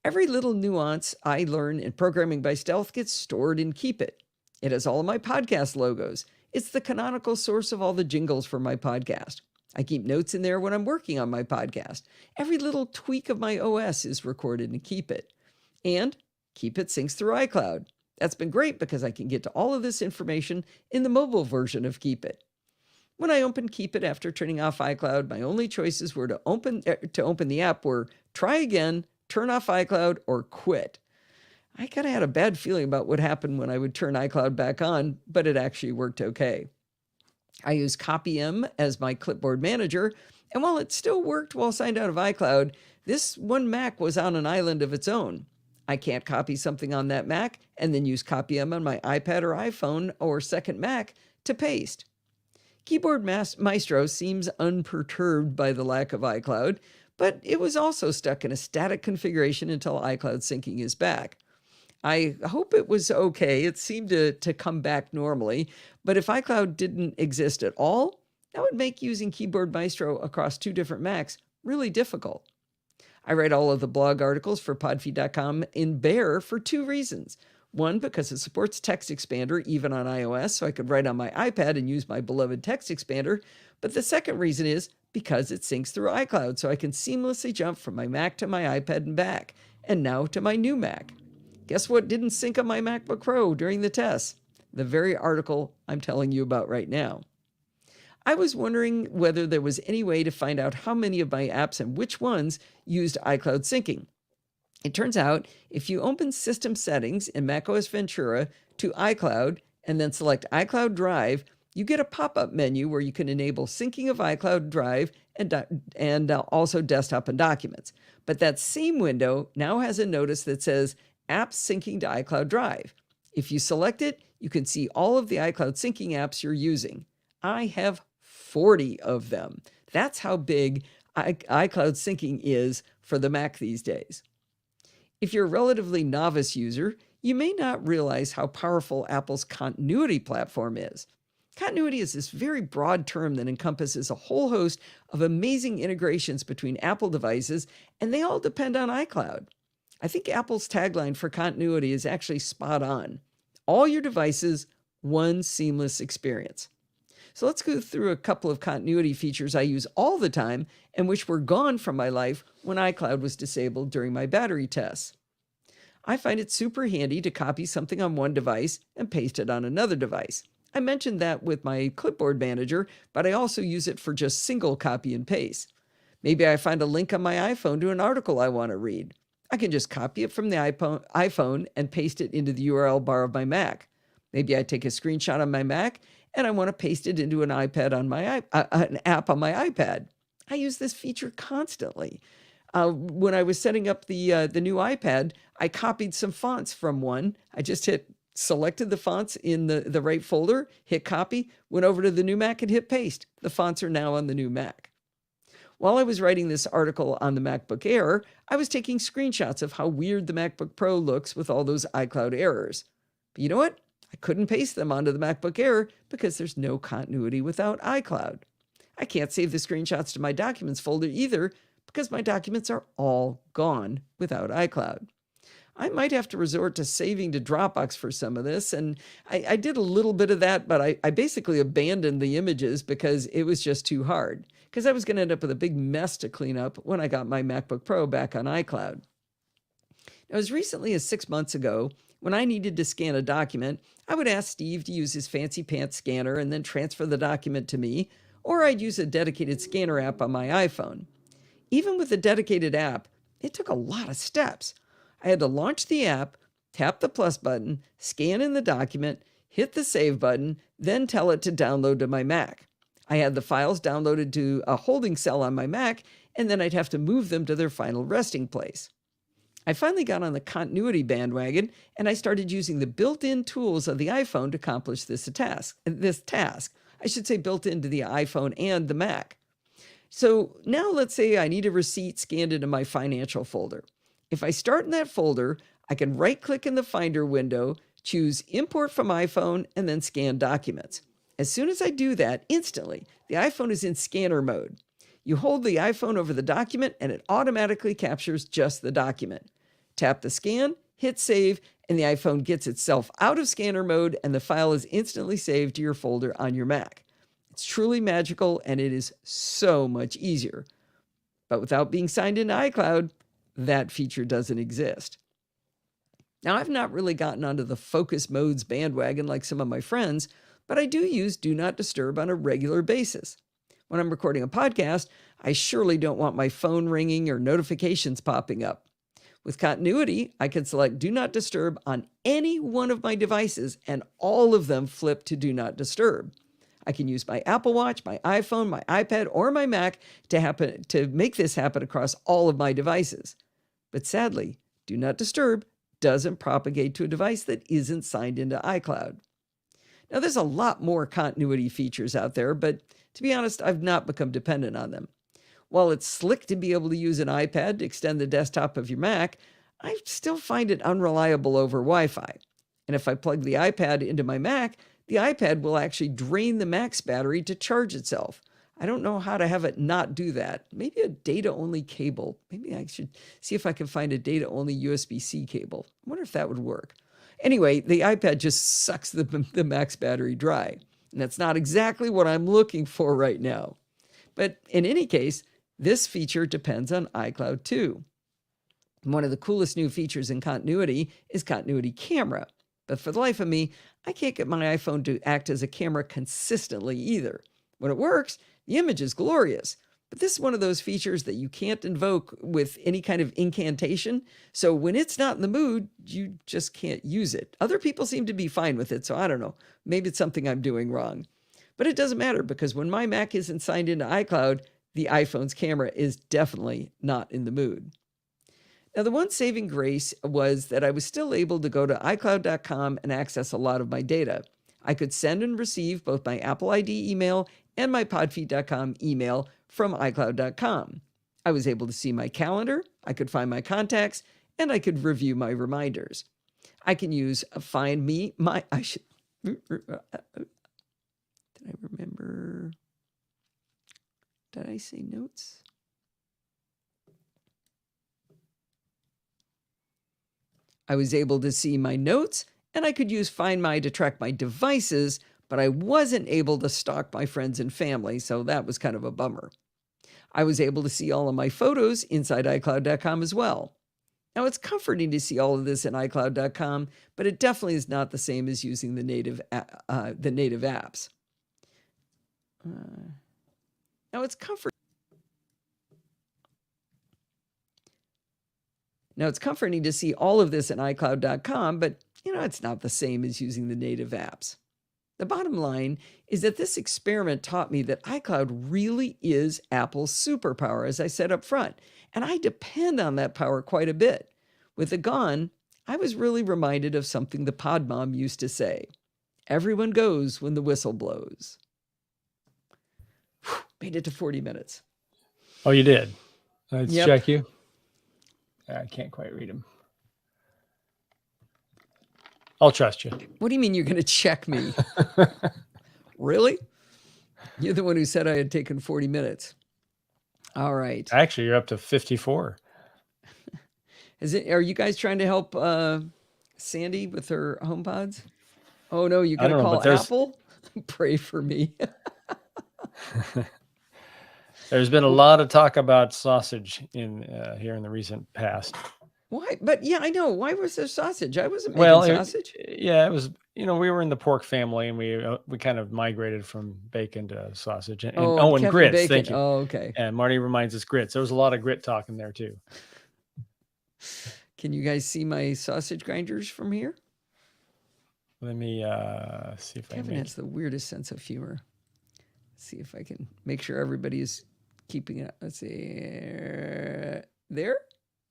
Every little nuance I learn in Programming by Stealth gets stored in Keep It. It has all of my podcast logos. It's the canonical source of all the jingles for my podcast. I keep notes in there when I'm working on my podcast. Every little tweak of my OS is recorded in Keep It. And Keep It syncs through iCloud. That's been great because I can get to all of this information in the mobile version of Keep It. When I opened Keep It after turning off iCloud, my only choices were to open the app were try again, turn off iCloud, or quit. I kind of had a bad feeling about what happened when I would turn iCloud back on, but it actually worked okay. I use CopyM as my clipboard manager, and while it still worked while signed out of iCloud, this one Mac was on an island of its own. I can't copy something on that Mac and then use CopyM on my iPad or iPhone or second Mac to paste. Keyboard Maestro seems unperturbed by the lack of iCloud, but it was also stuck in a static configuration until iCloud syncing is back. I hope it was okay. It seemed to come back normally, but if iCloud didn't exist at all, that would make using Keyboard Maestro across 2 different Macs really difficult. I write all of the blog articles for podfeed.com in Bear for 2 reasons. One, because it supports Text Expander even on iOS, so I could write on my iPad and use my beloved Text Expander. But the second reason is because it syncs through iCloud, so I can seamlessly jump from my Mac to my iPad and back, and now to my new Mac. Guess what didn't sync on my MacBook Pro during the tests? The very article I'm telling you about right now. I was wondering whether there was any way to find out how many of my apps and which ones used iCloud syncing. It turns out if you open System Settings in macOS Ventura to iCloud and then select iCloud Drive, you get a pop-up menu where you can enable syncing of iCloud Drive and also desktop and documents. But that same window now has a notice that says Apps Syncing to iCloud Drive. If you select it, you can see all of the iCloud syncing apps you're using. I have 40 of them. That's how big iCloud syncing is for the Mac these days. If you're a relatively novice user, you may not realize how powerful Apple's continuity platform is. Continuity is this very broad term that encompasses a whole host of amazing integrations between Apple devices, and they all depend on iCloud. I think Apple's tagline for continuity is actually spot on. All your devices, one seamless experience. So let's go through a couple of continuity features I use all the time and which were gone from my life when iCloud was disabled during my battery tests. I find it super handy to copy something on one device and paste it on another device. I mentioned that with my clipboard manager, but I also use it for just single copy and paste. Maybe I find a link on my iPhone to an article I want to read. I can just copy it from the iPhone and paste it into the URL bar of my Mac. Maybe I take a screenshot on my Mac and I want to paste it into an iPad on my an app on my iPad. I use this feature constantly. When I was setting up the new iPad, I copied some fonts from one. I just selected the fonts in the right folder, hit copy, went over to the new Mac and hit paste. The fonts are now on the new Mac. While I was writing this article on the MacBook Air, I was taking screenshots of how weird the MacBook Pro looks with all those iCloud errors. But you know what? I couldn't paste them onto the MacBook Air because there's no continuity without iCloud. I can't save the screenshots to my documents folder either because my documents are all gone without iCloud. I might have to resort to saving to Dropbox for some of this, and I did a little bit of that, but I basically abandoned the images because it was just too hard, because I was going to end up with a big mess to clean up when I got my MacBook Pro back on iCloud. Now, as recently as 6 months ago, when I needed to scan a document, I would ask Steve to use his fancy pants scanner and then transfer the document to me, or I'd use a dedicated scanner app on my iPhone. Even with the dedicated app, it took a lot of steps. I had to launch the app, tap the plus button, scan in the document, hit the save button, then tell it to download to my Mac. I had the files downloaded to a holding cell on my Mac, and then I'd have to move them to their final resting place. I finally got on the continuity bandwagon, and I started using the built-in tools of the iPhone to accomplish this task. I should say built into the iPhone and the Mac. So now let's say I need a receipt scanned into my financial folder. If I start in that folder, I can right-click in the Finder window, choose Import from iPhone, and then Scan Documents. As soon as I do that, instantly, the iPhone is in scanner mode. You hold the iPhone over the document, and it automatically captures just the document. Tap the scan, hit save, and the iPhone gets itself out of scanner mode, and the file is instantly saved to your folder on your Mac. It's truly magical, and it is so much easier. But without being signed into iCloud, that feature doesn't exist. Now, I've not really gotten onto the focus modes bandwagon like some of my friends, but I do use Do Not Disturb on a regular basis. When I'm recording a podcast, I surely don't want my phone ringing or notifications popping up. With continuity, I can select Do Not Disturb on any one of my devices, and all of them flip to Do Not Disturb. I can use my Apple Watch, my iPhone, my iPad, or my Mac to make this happen across all of my devices. But sadly, Do Not Disturb doesn't propagate to a device that isn't signed into iCloud. Now, there's a lot more continuity features out there, but to be honest, I've not become dependent on them. While it's slick to be able to use an iPad to extend the desktop of your Mac, I still find it unreliable over Wi-Fi. And if I plug the iPad into my Mac, the iPad will actually drain the Mac's battery to charge itself. I don't know how to have it not do that. Maybe a data-only cable. Maybe I should see if I can find a data-only USB-C cable. I wonder if that would work. Anyway, the iPad just sucks the Mac's battery dry. And that's not exactly what I'm looking for right now. But in any case, this feature depends on iCloud too. One of the coolest new features in continuity is continuity camera. But for the life of me, I can't get my iPhone to act as a camera consistently either. When it works, the image is glorious. But this is one of those features that you can't invoke with any kind of incantation. So when it's not in the mood, you just can't use it. Other people seem to be fine with it, so I don't know. Maybe it's something I'm doing wrong. But it doesn't matter because when my Mac isn't signed into iCloud, the iPhone's camera is definitely not in the mood. Now, the one saving grace was that I was still able to go to iCloud.com and access a lot of my data. I could send and receive both my Apple ID email and my podfeed.com email from iCloud.com. I was able to see my calendar, I could find my contacts, and I could review my reminders. I can use Find Me, did I remember? Did I say notes? I was able to see my notes, and I could use Find My to track my devices, but I wasn't able to stalk my friends and family, so that was kind of a bummer. I was able to see all of my photos inside iCloud.com as well. Now, it's comforting to see all of this in iCloud.com, but it definitely is not the same as using the native apps. Now, it's comforting to see all of this in iCloud.com, but it's not the same as using the native apps. The bottom line is that this experiment taught me that iCloud really is Apple's superpower, as I said up front, and I depend on that power quite a bit. With it gone, I was really reminded of something the pod mom used to say. Everyone goes when the whistle blows. Whew, made it to 40 minutes. Oh, you did? Let's Yep. check you. I can't quite read them. I'll trust you. What do you mean you're going to check me? Really? You're the one who said I had taken 40 minutes. All right. Actually, you're up to 54. Are you guys trying to help Sandy with her HomePods? Oh, no, you're going to call Apple? Pray for me. There's been a lot of talk about sausage here in the recent past. Why? But yeah, I know. Why was there sausage? I wasn't making Well, sausage. yeah, it was. We were in the pork family, and we kind of migrated from bacon to sausage, and Oh, and and Kevin grits. Bacon. Thank you. Oh, okay. And Marty reminds us grits. There was a lot of grit talk in there too. Can you guys see my sausage grinders from here? Let me see if Kevin I has the weirdest sense of humor. Let's see if I can make sure everybody is keeping it. Let's see. There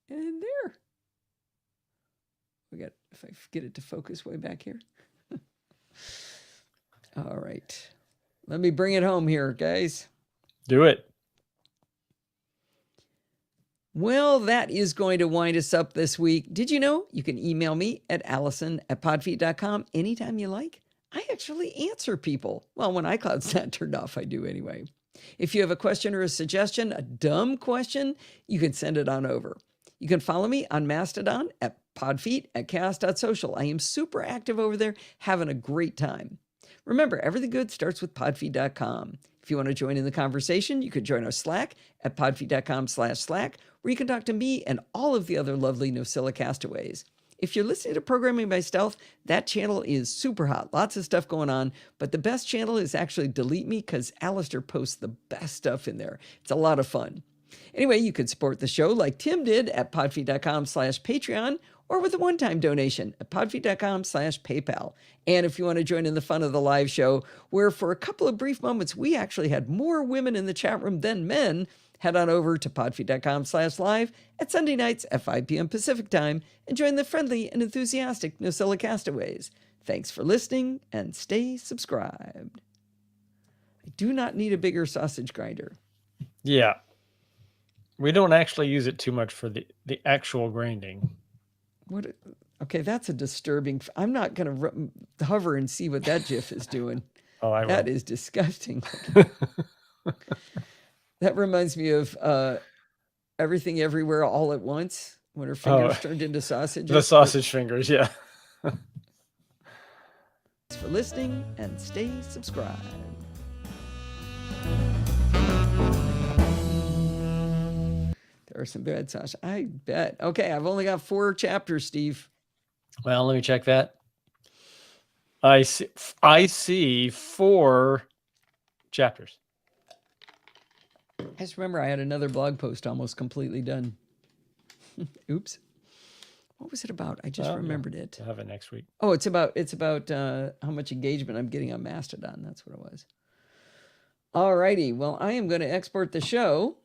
and there. If I get it to focus way back here. All right. Let me bring it home here, guys. do it. Well, that is going to wind us up this week. Did you know you can email me at allison@podfeet.com anytime you like? I actually answer people. Well, when iCloud's not turned off, I do anyway. If you have a question or a suggestion, a dumb question, you can send it on over. You can follow me on Mastodon at podfeet at chaos.social. I am super active over there, having a great time. Remember, everything good starts with podfeet.com. If you want to join in the conversation, you could join our Slack at podfeet.com/Slack, where you can talk to me and all of the other lovely Nosilla castaways. If you're listening to Programming by Stealth, that channel is super hot. Lots of stuff going on, but the best channel is actually Delete Me because Alistair posts the best stuff in there. It's a lot of fun. Anyway, you can support the show like Tim did at podfeet.com/Patreon or with a one-time donation at podfeet.com/PayPal. And if you want to join in the fun of the live show, where for a couple of brief moments we actually had more women in the chat room than men, head on over to podfeet.com/live at Sunday nights at 5 p.m. Pacific time and join the friendly and enthusiastic Nosilla castaways. Thanks for listening and stay subscribed. I do not need a bigger sausage grinder. Yeah. We don't actually use it too much for the actual grinding. What? Okay, that's a disturbing. I'm not going to hover and see what that GIF is doing. Oh, I will. That is disgusting. That reminds me of Everything Everywhere All at Once when her fingers turned into sausages. The sausage fingers, yeah. Thanks for listening and stay subscribed. There are some bad sausage. I bet. Okay, I've only got 4 chapters, Steve. Well, let me check that. I see 4 chapters. I just remember I had another blog post almost completely done. Oops. What was it about? I just remembered it. We'll have it next week. Oh, it's about how much engagement I'm getting on Mastodon. That's what it was. All righty. Well, I am going to export the show.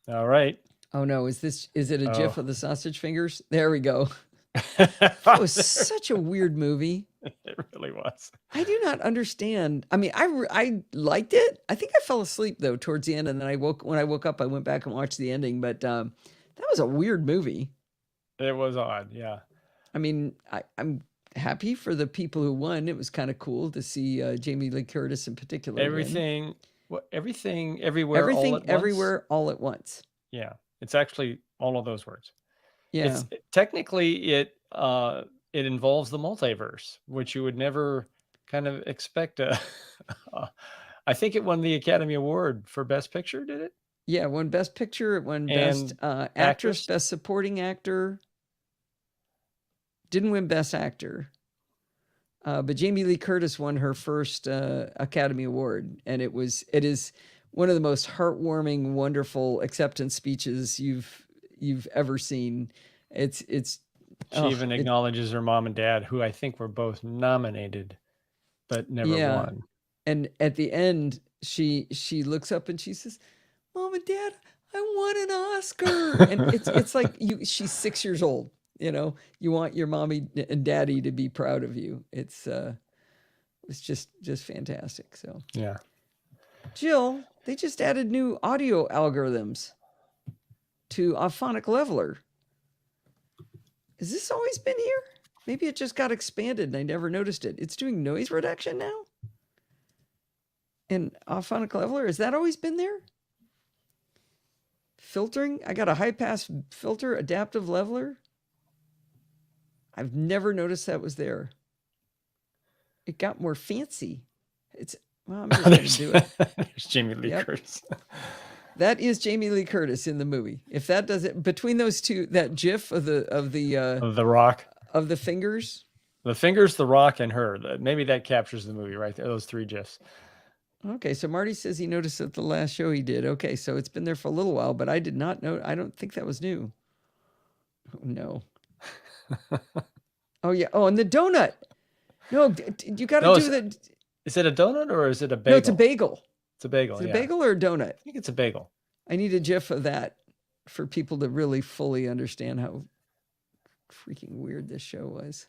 All right. Oh no, is it a GIF of the sausage fingers? There we go. That was such a weird movie. It really was. I do not understand. I mean, I liked it. I think I fell asleep though towards the end, and then when I woke up, I went back and watched the ending. But that was a weird movie. It was odd, yeah. I mean, I'm happy for the people who won. It was kind of cool to see Jamie Lee Curtis in particular. Everything, everywhere, everywhere, all at once. Yeah, it's actually all of those words. Yeah. Technically, it involves the multiverse, which you would never kind of expect. I think it won the Academy Award for Best Picture, did it? Yeah, it won Best Picture, it won Best Actress, Best Supporting Actor. Didn't win Best Actor. But Jamie Lee Curtis won her first Academy Award, and it is one of the most heartwarming, wonderful acceptance speeches you've ever seen. She even acknowledges her mom and dad, who I think were both nominated, but never won. And at the end, she looks up and she says, "Mom and Dad, I won an Oscar." And it's like she's 6 years old. You know, you want your mommy and daddy to be proud of you. It's just fantastic. So yeah. Jill, they just added new audio algorithms to Auphonic Leveler. Has this always been here? Maybe it just got expanded and I never noticed it. It's doing noise reduction now? And Auphonic Leveler, has that always been there? Filtering? I got a high pass filter, adaptive leveler. I've never noticed that was there. It got more fancy. I'm just going to do it. There's Jamie Lee Curtis. That is Jamie Lee Curtis in the movie. If that does it, between those two, that GIF of the Rock, of the fingers. the fingers, the Rock, and her. Maybe that captures the movie right there. Those three GIFs. Okay, so Marty says he noticed at the last show he did. Okay, so it's been there for a little while, but I did not know. I don't think that was new. Oh, no. Oh yeah. Oh, and the donut. No, you got to do the. Is it a donut or is it a bagel? No, it's a bagel. It's a bagel. Is it a bagel or a donut? I think it's a bagel. I need a GIF of that for people to really fully understand how freaking weird this show was.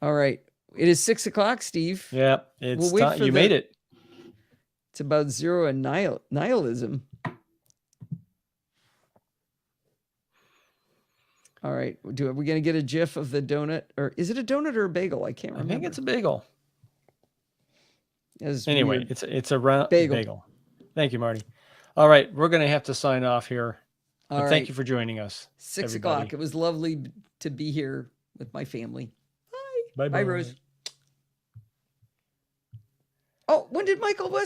All right. It is 6 o'clock, Steve. Yeah, it's time. You made it. It's about zero and nihilism. All right. Are we going to get a GIF of the donut? Or is it a donut or a bagel? I can't remember. I think it's a bagel. Anyway, weird. It's a round bagel. Thank you, Marty. All right, we're going to have to sign off here. All right. Thank you for joining us. 6 o'clock. It was lovely to be here with my family. Bye. Bye, Rose. Oh, when did Michael West?